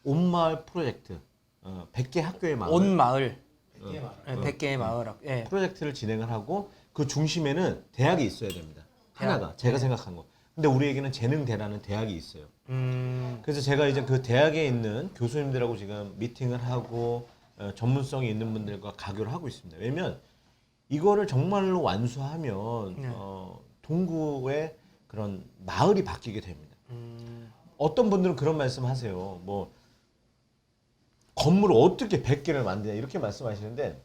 온마을 프로젝트 100개 학교의 마을 온 마을. 예, 맞아요. 100개의 마을. 예. 프로젝트를 진행을 하고 그 중심에는 대학이 있어야 됩니다. 하나가 대학. 제가 네. 생각한 거. 근데 우리에게는 재능대라는 대학이 있어요. 그래서 제가 이제 그 대학에 있는 교수님들하고 지금 미팅을 하고 전문성이 있는 분들과 가교를 하고 있습니다. 왜냐면 이거를 정말로 완수하면 네. 동구의 그런 마을이 바뀌게 됩니다. 어떤 분들은 그런 말씀하세요. 뭐 건물을 어떻게 100개를 만드냐 이렇게 말씀하시는데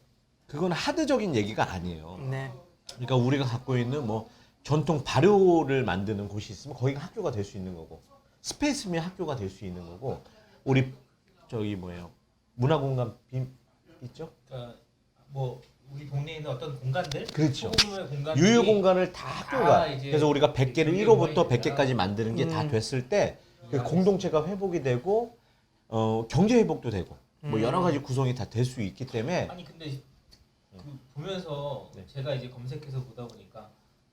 그건 하드적인 얘기가 아니에요. 네. 그러니까 우리가 갖고 있는 뭐 전통 발효를 만드는 곳이 있으면 거기가 학교가 될 수 있는 거고 스페이스면 학교가 될 수 있는 거고 우리 저기 뭐예요 문화공간 있죠? 그러니까 뭐 우리 동네에 있는 어떤 공간들, 그렇죠. 소규모의 공간들이 유휴 공간을 다 학교가 이제 그래서 우리가 100개를 교육의 1호부터 공간이 100개까지 만드는 게 다 됐을 때 그 음. 공동체가 회복이 되고 경제 회복도 되고 뭐 여러 가지 구성이 다 될 수 있기 때문에 아니 근데 그 보면서 네. 제가 이제 검색해서 보다 보니까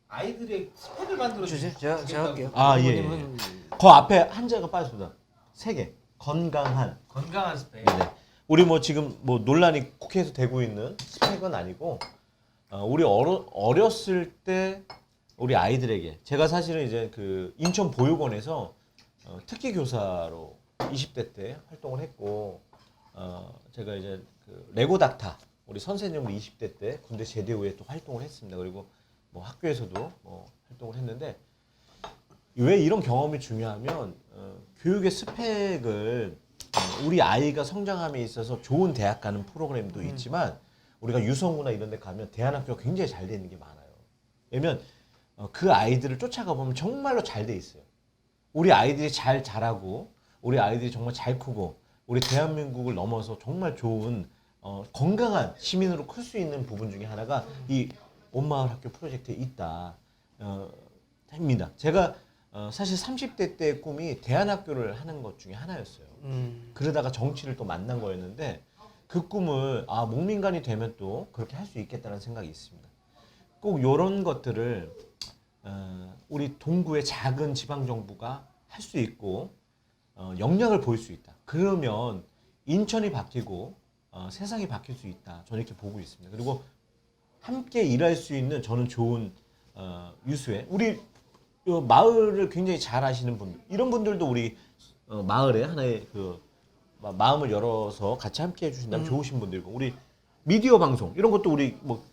아이들의 스펙을 만들어 주세요. 제가 할게요. 아, 예, 예. 후보님은 그 앞에 한자가 빠졌습니다. 3개. 건강한. 건강한 스펙. 네. 우리 뭐 지금 뭐 논란이 국회에서 되고 있는 스펙은 아니고 우리 어렸을 때 우리 아이들에게 제가 사실은 이제 그 인천 보육원에서 특기 교사로 20대 때 활동을 했고 제가 이제 그 레고 닥터 우리 선생님으로 20대 때 군대 제대 후에 또 활동을 했습니다. 그리고 뭐 학교에서도 뭐 활동을 했는데 왜 이런 경험이 중요하면 교육의 스펙을 우리 아이가 성장함에 있어서 좋은 대학 가는 프로그램도 있지만 우리가 유성구나 이런 데 가면 대안학교가 굉장히 잘 돼 있는 게 많아요. 왜냐면 그 아이들을 쫓아가 보면 정말로 잘 돼 있어요. 우리 아이들이 잘 자라고 우리 아이들이 정말 잘 크고 우리 대한민국을 넘어서 정말 좋은 건강한 시민으로 클 수 있는 부분 중에 하나가 이 온마을 학교 프로젝트에 있다. 입니다. 제가 사실 30대 때 꿈이 대안학교를 하는 것 중에 하나였어요. 그러다가 정치를 또 만난 거였는데 그 꿈을 목민간이 되면 또 그렇게 할 수 있겠다는 생각이 있습니다. 꼭 이런 것들을 우리 동구의 작은 지방정부가 할 수 있고 역량을 보일 수 있다. 그러면 인천이 바뀌고 세상이 바뀔 수 있다. 저는 이렇게 보고 있습니다. 그리고 함께 일할 수 있는 저는 좋은 유수의 우리 요 마을을 굉장히 잘 아시는 분들 이런 분들도 우리 마을에 하나의 그 마음을 열어서 같이 함께 해주신다면 좋으신 분들이고 우리 미디어 방송 이런 것도 우리 뭐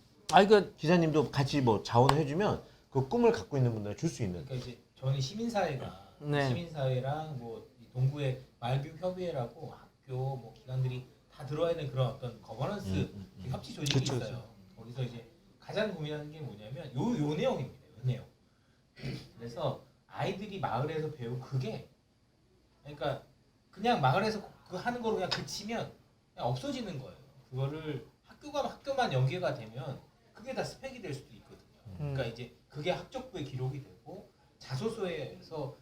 기자님도 같이 뭐 자원을 해주면 그 꿈을 갖고 있는 분들 줄 수 있는. 그러니까 이제 저는 시민사회가 시민사회랑 뭐이 동구의 마을교육협의회라고 학교 뭐 기관들이 다 들어와 있는 그런 어떤 거버넌스 협치 조직이 그쵸, 있어요. 거기서 이제 가장 고민하는 게 뭐냐면 요 내용입니다. 요 내용. 그래서 아이들이 마을에서 배우고 그게 그러니까 그냥 마을에서 그 하는 거로 그냥 그치면 그냥 없어지는 거예요. 그거를 학교만 연계가 되면 그게 다 스펙이 될 수도 있거든요. 그러니까 이제 그게 학적부에 기록이 되고 자소서에서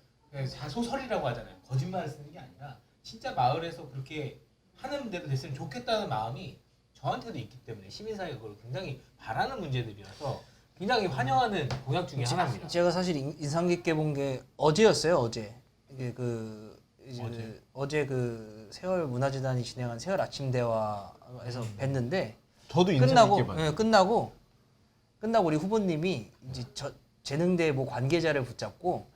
자소설이라고 하잖아요. 거짓말을 쓰는 게 아니라 진짜 마을에서 그렇게 하는 대로 됐으면 좋겠다는 마음이 저한테도 있기 때문에 시민사회가 그걸 굉장히 바라는 문제들이라서 굉장히 환영하는 공약 중에 하나입니다. 제가 사실 인상 깊게 본 게 어제였어요. 어제 이게 어제 그 세월 문화재단이 진행한 세월 아침 대화에서 뵀는데 저도 인상 깊게 봤어요. 끝나고 우리 후보님이 이제 재능대 뭐 관계자를 붙잡고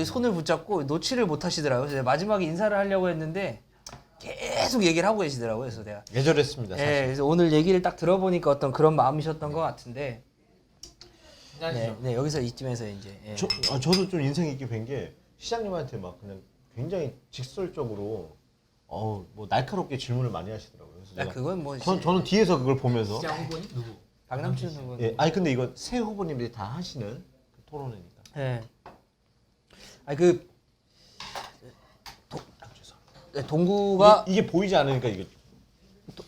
손을 붙잡고 놓지를 못하시더라고요. 그래서 마지막에 인사를 하려고 했는데 계속 얘기를 하고 계시더라고요. 그래서 내가 예절했습니다. 사실. 그래서 오늘 얘기를 딱 들어보니까 어떤 그런 마음이셨던 것 같은데 여기서 이쯤에서 이제 저도 좀 인상 깊게 뵌 게 시장님한테 막 그냥 굉장히 직설적으로 뭐 날카롭게 질문을 많이 하시더라고요. 그래서 제가 그건 뭐 저는 뒤에서 그걸 보면서 시장 후보님 누구? 박남춘 후보. 예, 아니 근데 이거 새 후보님들이 다 하시는 그 토론회니까. 예. 아니 그 동구가 이게 보이지 않으니까 이게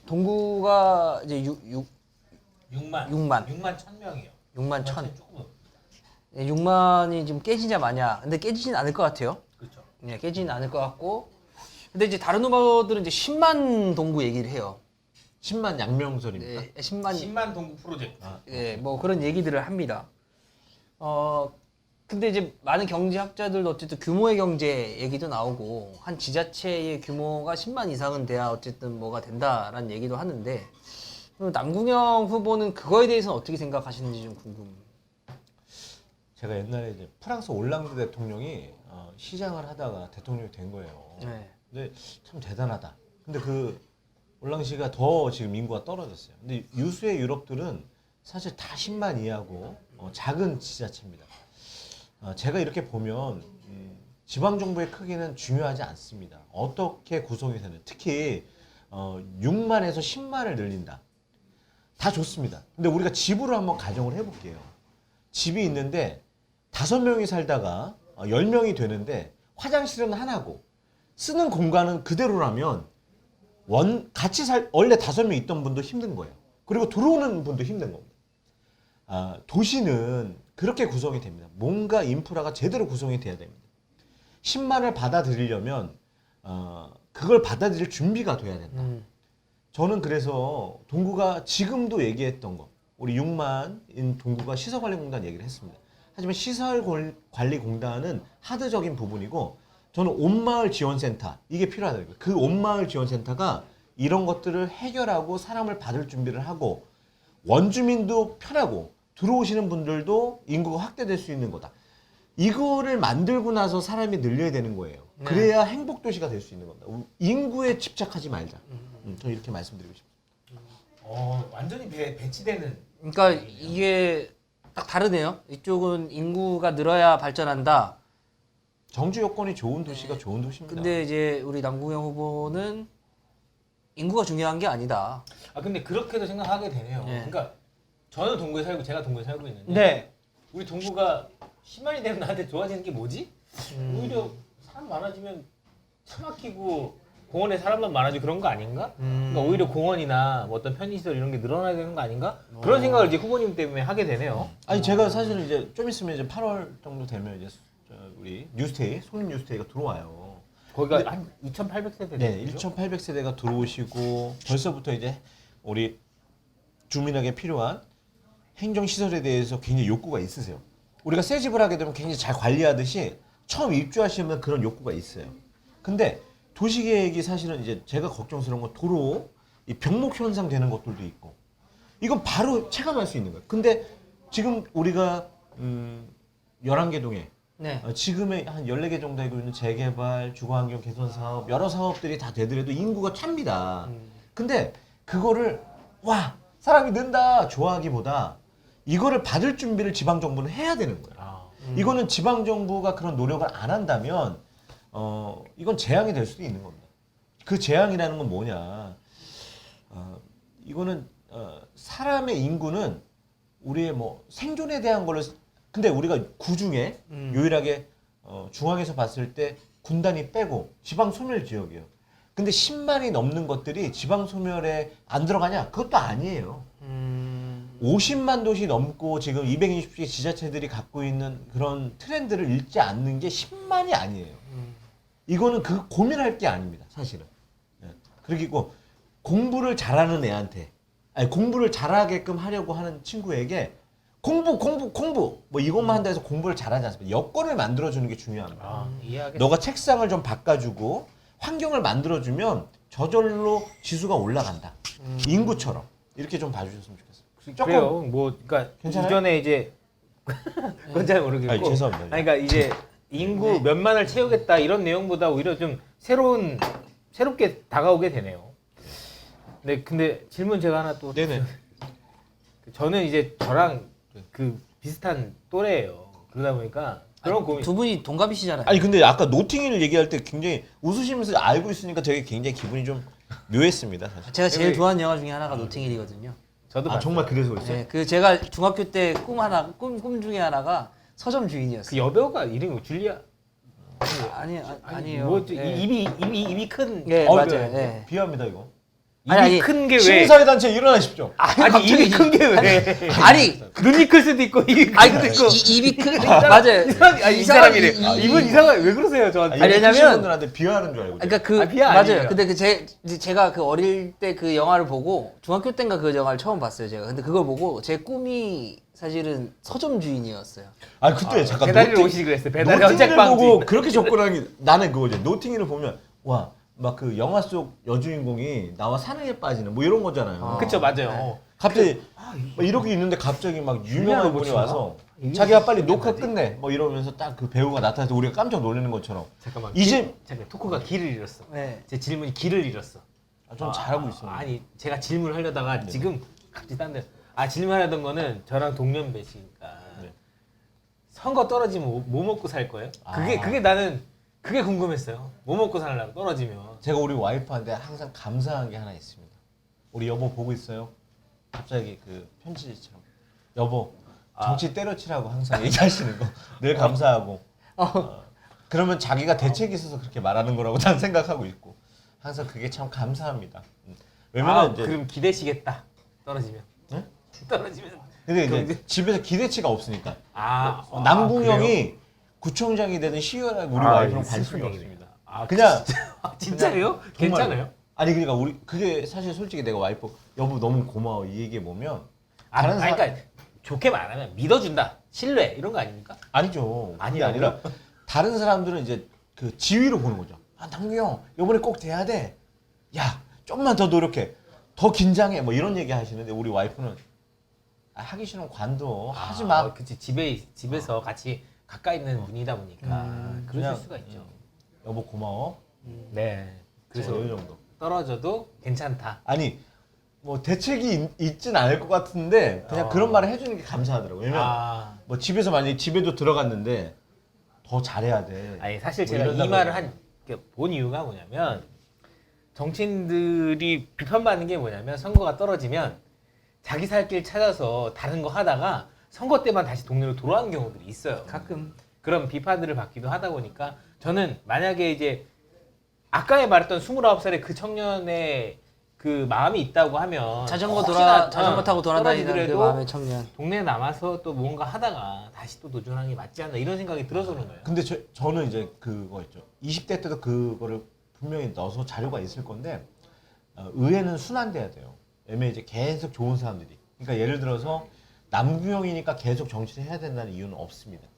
동구가 이제 6만 1,000명이요. 6만 1,000. 조금 넘- 6만이 지금 깨지냐 마냐. 근데 깨지진 않을 것 같아요. 그렇죠. 네, 깨지진 않을 것 같고. 근데 이제 다른 후보들은 이제 10만 동구 얘기를 해요. 10만 양명설입니까? 네, 10만 동구 프로젝트. 예, 뭐 그런 얘기들을 합니다. 근데 이제 많은 경제학자들도 어쨌든 규모의 경제 얘기도 나오고 한 지자체의 규모가 10만 이상은 돼야 어쨌든 뭐가 된다라는 얘기도 하는데 남궁영 후보는 그거에 대해서는 어떻게 생각하시는지 좀 궁금해요. 제가 옛날에 이제 프랑스 올랑드 대통령이 시장을 하다가 대통령이 된 거예요. 네. 근데 참 대단하다. 근데 그 올랑시가 더 지금 인구가 떨어졌어요. 근데 유수의 유럽들은 사실 다 10만 이하고 작은 지자체입니다. 제가 이렇게 보면 지방정부의 크기는 중요하지 않습니다. 어떻게 구성이 되는 특히 6만에서 10만을 늘린다. 다 좋습니다. 근데 우리가 집으로 한번 가정을 해볼게요. 집이 있는데 5명이 살다가 10명이 되는데 화장실은 하나고 쓰는 공간은 그대로라면 원래 5명 있던 분도 힘든 거예요. 그리고 들어오는 분도 힘든 겁니다. 도시는 그렇게 구성이 됩니다. 뭔가 인프라가 제대로 구성이 돼야 됩니다. 10만을 받아들이려면 그걸 받아들일 준비가 돼야 된다. 저는 그래서 동구가 지금도 얘기했던 거, 우리 6만인 동구가 시설관리공단 얘기를 했습니다. 하지만 시설관리공단은 하드적인 부분이고 저는 온마을 지원센터 이게 필요하다. 그 온마을 지원센터가 이런 것들을 해결하고 사람을 받을 준비를 하고 원주민도 편하고 들어오시는 분들도 인구가 확대될 수 있는 거다. 이거를 만들고 나서 사람이 늘려야 되는 거예요. 네. 그래야 행복 도시가 될 수 있는 겁니다. 인구에 집착하지 말자. 저 이렇게 말씀드리고 싶습니다. 완전히 배치되는. 그러니까 이게 딱 다르네요. 이쪽은 인구가 늘어야 발전한다. 정주 여건이 좋은 도시가 좋은 도시입니다. 근데 이제 우리 남궁영 후보는 인구가 중요한 게 아니다. 근데 그렇게도 생각하게 되네요. 네. 그러니까 저는 동구에 살고 제가 동구에 살고 있는데 네. 우리 동구가 10만이 되면 나한테 좋아지는 게 뭐지? 오히려 사람 많아지면 차 막히고 공원에 사람만 많아지고 그런 거 아닌가? 그러니까 오히려 공원이나 뭐 어떤 편의시설 이런 게 늘어나야 되는 거 아닌가? 그런 생각을 이제 후보님 때문에 하게 되네요. 아니 제가 사실 이제 좀 있으면 이제 8월 정도 되면 이제 우리 뉴스테이 손님 뉴스테이가 들어와요. 거기가 한 2,800세대. 네, 1,800세대가 들어오시고 벌써부터 이제 우리 주민에게 필요한 행정 시설에 대해서 굉장히 욕구가 있으세요. 우리가 새 집을 하게 되면 굉장히 잘 관리하듯이 처음 입주하시면 그런 욕구가 있어요. 근데 도시계획이 사실은 이제 제가 걱정스러운 건 도로 이 병목 현상 되는 것들도 있고 이건 바로 체감할 수 있는 거예요. 근데 지금 우리가 11개 동에 네. 지금의 한 14개 정도 되고 있는 재개발, 주거환경 개선 사업 여러 사업들이 다 되더라도 인구가 찹니다. 근데 그거를 와 사람이 는다 좋아하기보다 이거를 받을 준비를 지방정부는 해야 되는 거예요. 이거는 지방정부가 그런 노력을 안 한다면 이건 재앙이 될 수도 있는 겁니다. 그 재앙이라는 건 뭐냐? 이거는 사람의 인구는 우리의 뭐 생존에 대한 걸로 근데 우리가 구중에 유일하게 중앙에서 봤을 때 군단이 빼고 지방 소멸 지역이에요. 근데 10만이 넘는 것들이 지방 소멸에 안 들어가냐? 그것도 아니에요. 50만 도시 넘고 지금 220개 지자체들이 갖고 있는 그런 트렌드를 읽지 않는 게 10만이 아니에요. 이거는 그 고민할 게 아닙니다, 사실은. 그리고 공부를 잘하는 애한테, 아니 공부를 잘하게끔 하려고 하는 친구에게 공부 뭐 이것만 한다 해서 공부를 잘하지 않습니다. 여건을 만들어주는 게 중요합니다. 이해하겠습니다. 너가 책상을 좀 바꿔주고 환경을 만들어주면 저절로 지수가 올라간다. 인구처럼 이렇게 좀 봐주셨으면 좋겠어요. 그래요. 뭐 그러니까 괜찮아요? 이전에 이제 그건 잘 모르겠고. 아니, 죄송합니다. 그러니까 이제 인구 몇만을 채우겠다 이런 내용보다 오히려 좀 새롭게 다가오게 되네요. 네, 근데 질문 제가 하나 또. 네네. 저는 이제 저랑 그 비슷한 또래예요. 그러다 보니까 그런 고민. 두 분이 동갑이시잖아요. 아니 근데 아까 노팅힐 얘기할 때 굉장히 웃으시면서 알고 있으니까 되게 굉장히 기분이 좀 묘했습니다. 사실. 제가 제일 좋아하는 영화 중에 하나가 노팅힐이거든요. 저도 아 봤어요. 정말 그래서 그랬어요? 네, 그 제가 중학교 때 꿈 중에 하나가 서점 그 주인이었어요. 여배우가 이름이 줄리아. 아니에요. 뭐지? 네. 입이 큰. 네, 어, 맞아요. 네. 네. 비하입니다 이거. 입이 큰 게 왜? 시민사회단체 일어나십시오. 아니 입이 큰 게 왜? 아니 눈이 클 수도 있고 입이 클 수도 있고. 입이 큰 맞아요. 이 사람이래. 이분 이상한 왜 그러세요 저한테? 아니, 왜냐면- 크신 분들한테 비하하는 줄 알고. 그러니까 그 비하 맞아요. 아니에요. 근데 제가 그 어릴 때 그 영화를 보고 중학교 때인가 그 영화를 처음 봤어요 제가. 근데 그걸 보고 제 꿈이 사실은 서점 주인이었어요. 아 그때 잠깐 배달이를 오시지 그랬어요. 배달이 노팅힐을 언제빵 보고 집. 그렇게 접근하는 게 나는 그거죠. 노팅힐을 보면 와 막 그 영화 속 여주인공이 나와 사랑에 빠지는 뭐 이런 거잖아요. 그쵸 맞아요. 네. 갑자기 막 이렇게 있는데 갑자기 막 유명한 분이 로봇인가? 와서 이게 자기가 빨리 녹화 뭐지? 끝내 뭐 이러면서 딱 그 배우가 나타나서 우리가 깜짝 놀라는 것처럼 잠깐만. 이제 잠깐 토크가 길을 잃었어. 네. 제 질문이 길을 잃었어. 좀 잘하고 있습니다. 아니 제가 질문을 하려다가 지금 갑자기 딴 데. 질문하려던 거는 저랑 동년배시니까 네. 선거 떨어지면 뭐 먹고 살 거예요? 아. 그게 나는 그게 궁금했어요. 뭐 먹고 살려고 떨어지면. 제가 우리 와이프한테 항상 감사한 게 하나 있습니다. 우리 여보 보고 있어요? 갑자기 그 편지처럼 여보 정치 때려치라고 항상 얘기하시는 거 늘 감사하고 그러면 자기가 대책이 있어서 그렇게 말하는 거라고 난 생각하고 있고 항상 그게 참 감사합니다. 왜냐면 이제 그럼 기대시겠다. 떨어지면. 네? 떨어지면. 근데 그럼 이제 집에서 기대치가 없으니까 그래요? 남궁영이 구청장이 되는 시의원하고 우리 와이프는 관심이 슬픈 없습니다. 얘기입니다. 그냥 진짜예요? 정말로. 괜찮아요? 아니 그러니까 우리 그게 사실 솔직히 내가 와이프 여보 너무 고마워 이 얘기해 보면 아니, 그러니까 좋게 말하면 믿어준다, 신뢰 이런 거 아닙니까? 아니죠. 그게 아니라고요? 아니라 다른 사람들은 이제 그 지위로 보는 거죠. 아 남규 형 이번에 꼭 돼야 돼. 야 좀만 더 노력해. 더 긴장해. 뭐 이런 얘기 하시는데 우리 와이프는 아, 하기 싫으면 관둬. 하지 마. 그치 집에서 같이 가까이 있는 분이다 보니까 그럴 그냥, 수가 있죠. 여보 고마워. 네. 그래서 이 정도. 떨어져도 괜찮다. 아니 뭐 대책이 있진 않을 것 같은데 그냥 그런 말을 해주는 게 감사하더라고요. 왜냐면 아, 뭐 집에서 만약에 집에도 들어갔는데 더 잘해야 돼. 아니 사실 뭐 제가 이 이런다고 말을 본 이유가 뭐냐면 정치인들이 비판받는 게 뭐냐면 선거가 떨어지면 자기 살 길 찾아서 다른 거 하다가 선거 때만 다시 동네로 돌아오는 경우들이 있어요. 가끔 그런 비판들을 받기도 하다 보니까 저는 만약에 이제 아까 말했던 29살의 그 청년의 그 마음이 있다고 하면 자전거 혹시나, 자전거 타고 돌아다니는 그 떨어지더라도 마음의 청년. 동네에 남아서 또 뭔가 하다가 다시 또 도전하는 게 맞지 않나 이런 생각이 들어서 그런 거예요. 근데 저는 이제 그거 있죠. 20대 때도 그거를 분명히 넣어서 자료가 있을 건데 의회는 순환돼야 돼요. 왜냐면 이제 계속 좋은 사람들이. 그러니까 예를 들어서 남규형이니까 계속 정치를 해야 된다는 이유는 없습니다.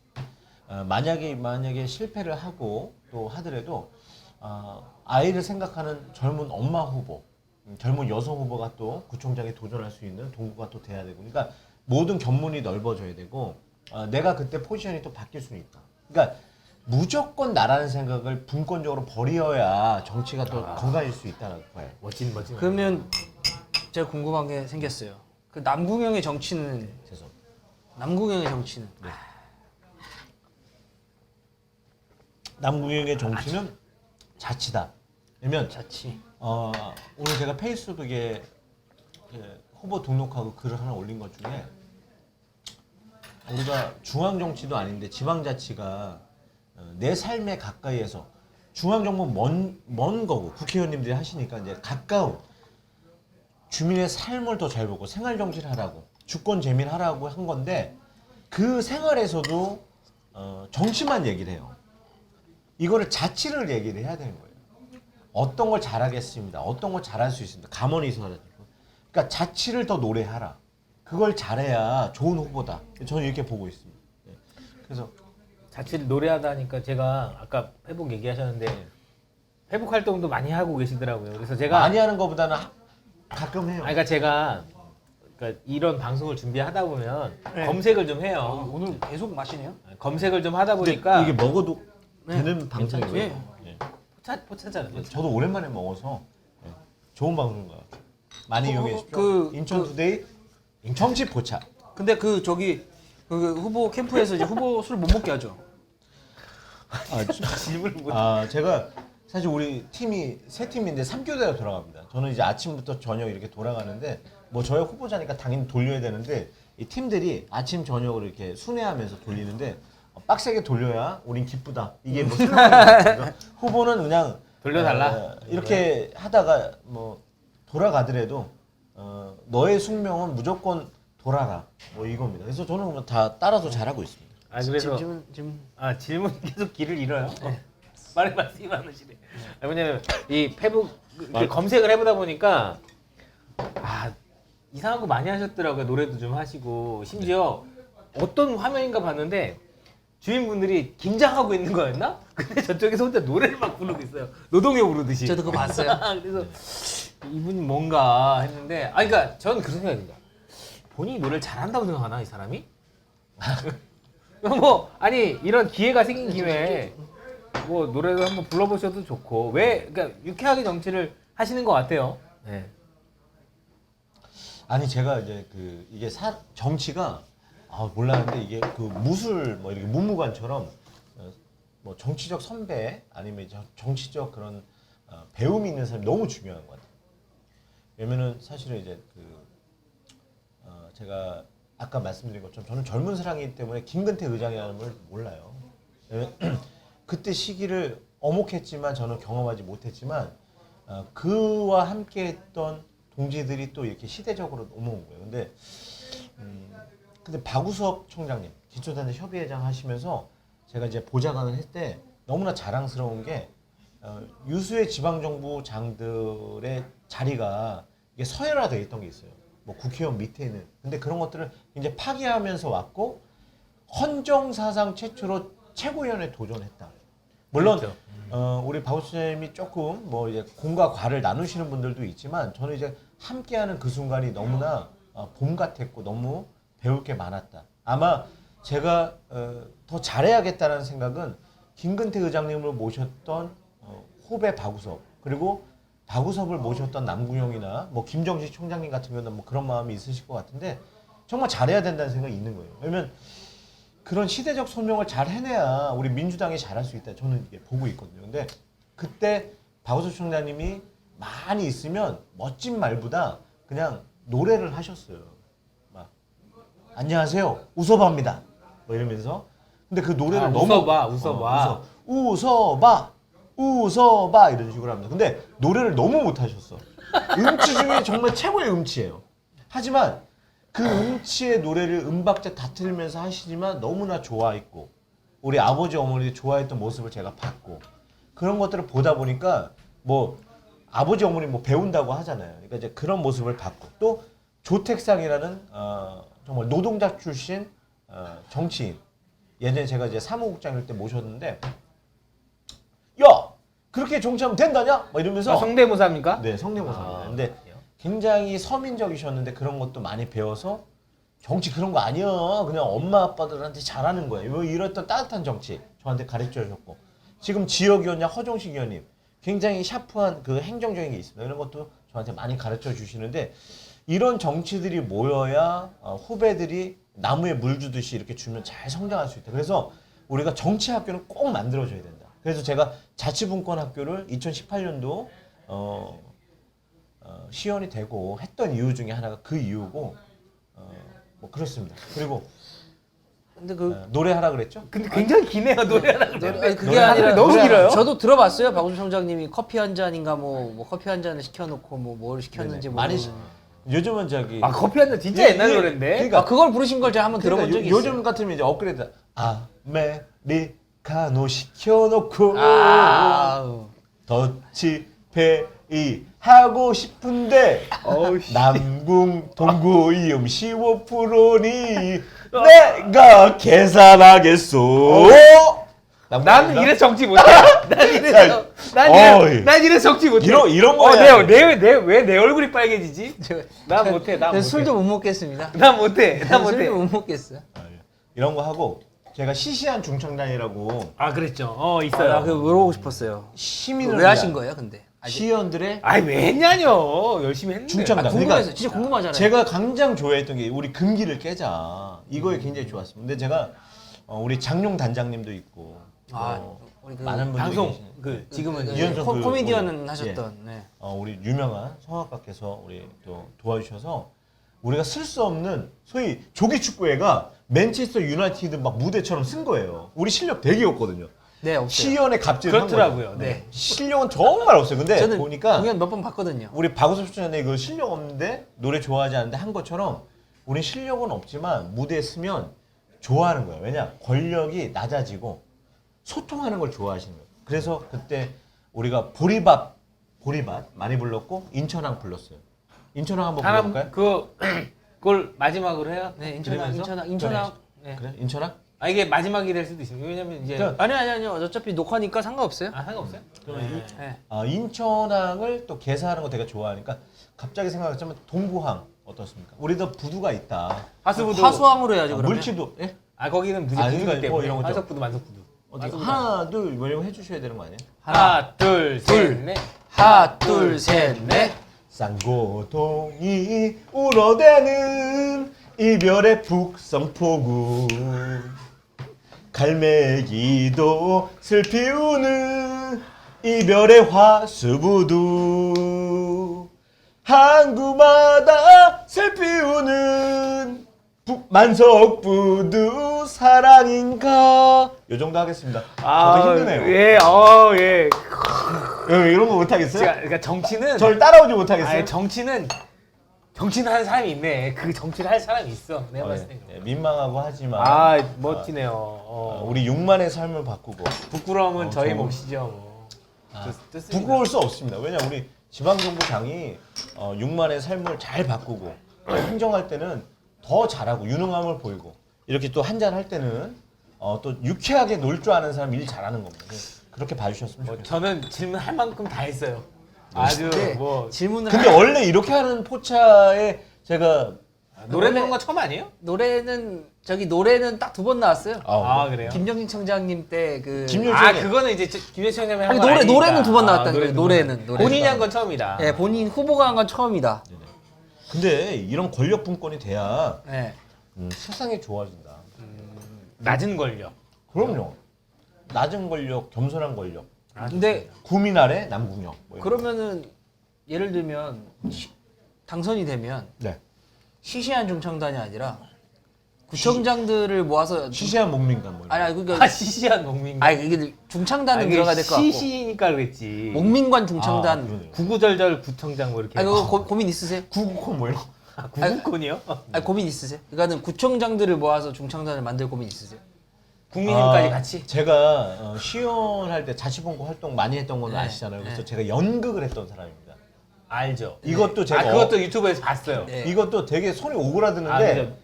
만약에 실패를 하고 또 하더라도 아이를 생각하는 젊은 엄마 후보, 젊은 여성 후보가 또 구청장에 도전할 수 있는 동구가 또 돼야 되고, 그러니까 모든 견문이 넓어져야 되고, 내가 그때 포지션이 또 바뀔 수는 있다. 그러니까 무조건 나라는 생각을 분권적으로 버려야 정치가 또 건강해질 수 있다는 거예요. 멋진. 그러면 제가 궁금한 게 생겼어요. 그 남궁영의 정치는 죄송합니다. 남궁영의 정치는 남궁영의 정치는 자치다. 왜냐면 자치. 오늘 제가 페이스북에 후보 등록하고 글을 하나 올린 것 중에 우리가 중앙 정치도 아닌데 지방 자치가 내 삶에 가까이에서 중앙 정부는 먼 거고 국회의원님들이 하시니까 이제 가까운 주민의 삶을 더 잘 보고 생활 정치를 하라고 주권 재민하라고 한 건데 그 생활에서도 정치만 얘기를 해요. 이거를 자치를 얘기를 해야 되는 거예요. 어떤 걸 잘하겠습니다. 어떤 걸 잘할 수 있습니다. 감원이 있어야 그러니까 자치를 더 노래하라. 그걸 잘해야 좋은 후보다. 저는 이렇게 보고 있습니다. 그래서 자취를 노래하다니까 제가 아까 회복 얘기하셨는데 회복 활동도 많이 하고 계시더라고요. 그래서 제가 많이 하는 것보다는 가끔 해요. 그러니까 제가 이런 방송을 준비하다 보면 네. 검색을 좀 해요. 오늘 계속 마시네요. 검색을 좀 하다 근데 보니까 이게 먹어도 네, 되는 방송이에요. 괜찮죠. 포차잖아요. 저도 오랜만에 먹어서 좋은 방송인 것 같아요. 많이 이용해 주십시오. 인천 투데이 정치 포차. 근데 그 후보 캠프에서 이제 후보 술 못 먹게 하죠. 질문을 못. 제가 사실 우리 팀이 세 팀인데 3교대로 돌아갑니다. 저는 이제 아침부터 저녁 이렇게 돌아가는데 뭐 저희 후보자니까 당연히 돌려야 되는데 이 팀들이 아침 저녁으로 이렇게 순회하면서 돌리는데 빡세게 돌려야 우린 기쁘다. 이게 뭐 후보는 그냥 돌려달라. 이렇게 하다가 뭐 돌아가더라도 너의 숙명은 무조건 돌아라. 뭐 이겁니다. 그래서 저는 뭐 다 따라서 잘하고 있습니다. 그래서 지금 질문 계속 길을 잃어요. 말이 말씀이 많으시네. 왜냐면 이 페북 이렇게 검색을 해보다 보니까 이상한 거 많이 하셨더라고요. 노래도 좀 하시고 심지어 어떤 화면인가 봤는데 주민분들이 김장하고 있는 거였나? 근데 저쪽에서 혼자 노래를 막 부르고 있어요. 노동요 부르듯이. 저도 그거 봤어요. 그래서 이분이 뭔가 했는데 그러니까 저는 그런 생각입니다. 본인이 노래를 잘한다고 생각하나 이 사람이? 뭐 아니 이런 기회가 생긴 김에 뭐 노래도 한번 불러보셔도 좋고 그러니까 유쾌하게 정치를 하시는 것 같아요. 네. 아니 제가 이제 이게 정치가 몰랐는데 이게 무술 뭐 이렇게 문무관처럼 뭐 정치적 선배 아니면 정치적 그런 배움이 있는 사람이 너무 중요한 것 같아요. 왜냐면은 사실은 이제 제가 아까 말씀드린 것처럼 저는 젊은 사람이기 때문에 김근태 의장이라는 걸 몰라요. 그때 시기를 어목했지만 저는 경험하지 못했지만 그와 함께했던 동지들이 또 이렇게 시대적으로 넘어온 거예요. 근데 박우석 총장님 기초단체 협의회장 하시면서 제가 이제 보좌관을 할 때 너무나 자랑스러운 게 유수의 지방정부장들의 자리가 이게 서열화되어 있던 게 있어요. 뭐 국회의원 밑에는. 근데 그런 것들을 이제 파기하면서 왔고 헌정사상 최초로 최고위원에 도전했다. 물론 그렇죠. 우리 박 교수님이 조금 뭐 이제 공과 과를 나누시는 분들도 있지만 저는 이제 함께하는 그 순간이 너무나 봄 같았고 너무 배울 게 많았다. 아마 제가 더 잘해야겠다는 생각은 김근태 의장님을 모셨던 후배 박우섭 그리고 박우섭을 모셨던 남궁영이나 뭐 김정식 총장님 같은 경우는 뭐 그런 마음이 있으실 것 같은데 정말 잘해야 된다는 생각이 있는 거예요. 왜냐면 그런 시대적 소명을 잘 해내야 우리 민주당이 잘할 수 있다. 저는 이게 보고 있거든요. 근데 그때 박우섭 총장님이 많이 있으면 멋진 말보다 그냥 노래를 하셨어요. 막 안녕하세요, 우섭아입니다. 뭐 이러면서. 근데 그 노래를 너무 웃어봐 이런 식으로 합니다. 근데 노래를 너무 못하셨어. 음치 중에 정말 최고의 음치예요. 하지만 그 음치의 노래를 음박자 다 틀면서 하시지만 너무나 좋아했고 우리 아버지 어머니도 좋아했던 모습을 제가 봤고 그런 것들을 보다 보니까 뭐 아버지 어머니 뭐 배운다고 하잖아요. 그러니까 이제 그런 모습을 봤고 또 조택상이라는 정말 노동자 출신 정치인 예전에 제가 이제 사무국장일 때 모셨는데 야 그렇게 정치하면 된다냐? 막 이러면서 성대모사입니까? 네 성대모사입니다. 근데 굉장히 서민적이셨는데 그런 것도 많이 배워서 정치 그런 거 아니야. 그냥 엄마 아빠들한테 잘하는 거예요. 뭐 이랬던 따뜻한 정치 저한테 가르쳐 주셨고 지금 지역위원장 허종식 의원님 굉장히 샤프한 그 행정적인 게 있습니다. 이런 것도 저한테 많이 가르쳐 주시는데 이런 정치들이 모여야 후배들이 나무에 물 주듯이 이렇게 주면 잘 성장할 수 있다. 그래서 우리가 정치 학교는 꼭 만들어줘야 된다. 그래서 제가 자치분권 학교를 2018년도 시연이 되고 했던 이유 중에 하나가 그 이유고 뭐 그렇습니다. 그리고 근데 그 노래하라 그랬죠? 근데 굉장히 기네요 노래하는. 아니, 그게 노래 아니라 너무 길어요? 저도 들어봤어요. 박우수 총장님이 커피 한 잔인가 뭐 커피 한 잔을 시켜놓고 뭐 뭘 시켰는지 네네. 많이 모르는. 요즘은 저기 아 커피 한 잔 진짜 옛날 노래인데. 그러니까 그걸 부르신 걸 제가 한번 들어본 적이 있어요. 요즘 같으면 이제 업그레이드 아메리카노 시켜놓고 아우. 더치페이 하고 싶은데 남궁 동구 이음 15%니 내가 계산하겠소. 나는 이래 정치 못해. 난 이래 정치 못해. 이런 거야. 왜 내 얼굴이 빨개지지? 난 못해. 난 못해. 술도 못 먹겠습니다. 난 못해. 난 못해. 술도 못 먹겠어요. 이런 거 하고 제가 시시한 중청단이라고 아 그랬죠. 있어요. 아, 그거 물어보고 싶었어요. 시민을 왜 하신 거예요, 근데? 시의원들의 아이 왜 했냐뇨. 열심히 했는데. 중청단. 궁금해서 그러니까 진짜 궁금하잖아요. 제가 가장 좋아했던 게 우리 금기를 깨자. 이거에 굉장히 좋았습니다. 근데 제가 우리 장용 단장님도 있고 우리 그 많은 분들이 방송 계시네. 그 지금은 이현석 그 코미디언 우리, 하셨던. 네. 우리 유명한 성악가께서 우리 또 도와주셔서 우리가 쓸 수 없는 소위 조기 축구회가 맨체스터 유나이티드 막 무대처럼 쓴 거예요. 우리 실력 대기였거든요. 네, 없어요. 시연의 갑질을 한 그렇더라고요. 거예요. 네. 실력은 정말 없어요. 근데 저는 보니까 공연 몇 번 봤거든요. 우리 박우섭 씨는 그 실력 없는데 노래 좋아하지 않는데 한 것처럼 우리 실력은 없지만 무대에 서면 좋아하는 거예요. 왜냐? 권력이 낮아지고 소통하는 걸 좋아하시는 거예요. 그래서 그때 우리가 보리밥 많이 불렀고 인천항 불렀어요. 인천항 한번 불러볼까요? 그걸 마지막으로 해요? 네, 들으면서? 인천항. 네. 그래? 인천항? 아 이게 마지막이 될 수도 있습니다. 왜냐면 이제 아니요. 어차피 녹화니까 상관없어요. 상관없어요? 네. 인천항을 또 개사하는 거 되게 좋아하니까 갑자기 생각했지만 동구항 어떻습니까? 우리도 부두가 있다. 하수부도. 화수항으로 해야지 그러면. 물치도 예? 아 거기는 부두기 그러니까 때문에 뭐 이런 거죠. 한석부두 만석부두. 하나 둘 뭐 이런 거 해주셔야 되는 거 아니에요? 하나 둘 넷. 하나, 둘, 셋, 넷. 쌍고동이 울어대는 이별의 북성포구 갈매기도 슬피 우는 이별의 화수부두 항구마다 슬피 우는 만석부두 사랑인가 요 정도 하겠습니다. 저도 힘드네요. 예, 예. 이런 거 못하겠어요? 그러니까 정치는 저를 따라오지 못하겠어요? 정치는 하는 사람이 있네. 그 정치를 할 사람이 있어. 내가 봤을 때. 민망하고 하지만 멋지네요. 우리 6만의 삶을 바꾸고 부끄러움은 저희 좋은. 몫이죠. 뭐. 뜻입니다. 부끄러울 수 없습니다. 왜냐 우리 지방정부장이 6만의 삶을 잘 바꾸고 또 행정할 때는 더 잘하고 유능함을 보이고 이렇게 또 한잔 할 때는 또 유쾌하게 놀 줄 아는 사람 일 잘하는 겁니다. 그렇게 봐주셨으면 좋겠어요. 저는 질문할 만큼 다 했어요. 아주 네. 뭐 질문을 근데 원래 이렇게 하는 포차에 제가 노래 부른 거 처음 아니에요? 노래는 딱 두 번 나왔어요. 아 그래요? 김정진 청장님 때 그 김효진의 그거는 이제 김혜수 형님이 아니 한건 노래는 두 번 나왔다는 거예요. 노래는. 본인이 한 건 처음이다. 예, 본인 후보가 한 건 처음이다. 근데 이런 권력 분권이 돼야 예. 세상이 좋아진다. 낮은 권력. 그럼요. 낮은 권력, 겸손한 권력. 근데 구민 아래 남궁역. 뭐 이런 거. 그러면은 예를 들면 당선이 되면 네. 시시한 중창단이 아니라 구청장들을 모아서 시시한 목민간 뭐 이런 아니 거. 그러니까 시시한 목민관. 아니 이게 중창단은 들어가야 될 것 같고 시시니까 그랬지. 목민관 중창단 그러네요. 구구절절 구청장 뭐 이렇게. 아니 그거 고민 있으세요? 구구콘 뭐 이런 거. 구구콘이요? 아니 고민 있으세요? 그러니까는 구청장들을 모아서 중창단을 만들 고민 있으세요? 국민힘까지 같이. 제가 시의원 때 자치본부 활동 많이 했던 건 네. 아시잖아요. 그래서 네. 제가 연극을 했던 사람입니다. 알죠. 이것도 제가 그것도 유튜브에서 봤어요. 네. 이것도 되게 손이 아, 오그라드는데 그죠.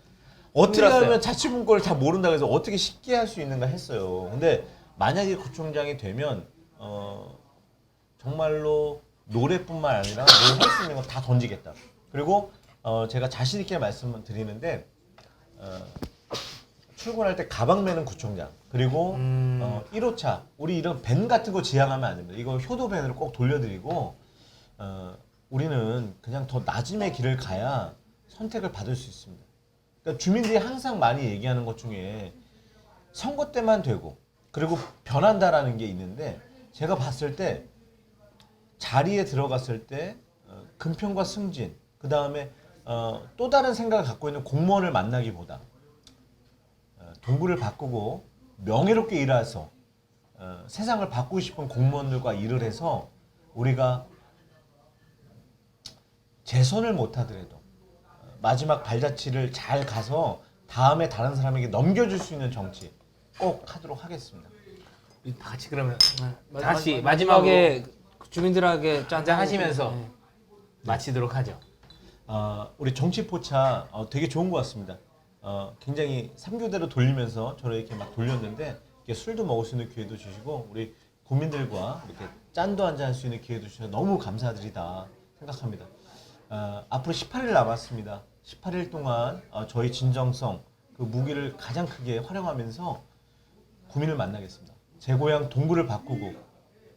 어떻게 힘들었어요. 하면 자치분권을 다 모른다 그래서 어떻게 쉽게 할 수 있는가 했어요. 근데 만약에 구청장이 되면 정말로 노래뿐만 아니라 뭘 할 수 있는 거 다 던지겠다. 그리고 제가 자신 있게 말씀을 드리는데 출근할 때 가방 매는 구청장 그리고 1호차 우리 이런 밴 같은 거 지향하면 안 됩니다. 이거 효도밴으로 꼭 돌려드리고 우리는 그냥 더 나짐의 길을 가야 선택을 받을 수 있습니다. 그러니까 주민들이 항상 많이 얘기하는 것 중에 선거 때만 되고 그리고 변한다라는 게 있는데 제가 봤을 때 자리에 들어갔을 때 금평과 승진 그 다음에 또 다른 생각을 갖고 있는 공무원을 만나기보다 동구를 바꾸고 명예롭게 일해서 세상을 바꾸고 싶은 공무원들과 일을 해서 우리가 재선을 못하더라도 마지막 발자취를 잘 가서 다음에 다른 사람에게 넘겨줄 수 있는 정치 꼭 하도록 하겠습니다. 다 같이 그러면 네. 다시 마지막에 주민들에게 짠짠 하시면서 네. 마치도록 하죠. 우리 정치포차 되게 좋은 것 같습니다. 굉장히 3교대로 돌리면서 저를 이렇게 막 돌렸는데 이렇게 술도 먹을 수 있는 기회도 주시고 우리 국민들과 이렇게 짠도 한잔 할 수 있는 기회도 주셔서 너무 감사드리다 생각합니다. 앞으로 18일 남았습니다. 18일 동안 저희 진정성 그 무기를 가장 크게 활용하면서 국민을 만나겠습니다. 제 고향 동구를 바꾸고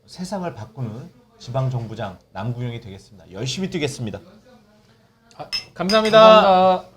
세상을 바꾸는 지방정부장 남궁영이 되겠습니다. 열심히 뛰겠습니다. 감사합니다. 감사합니다.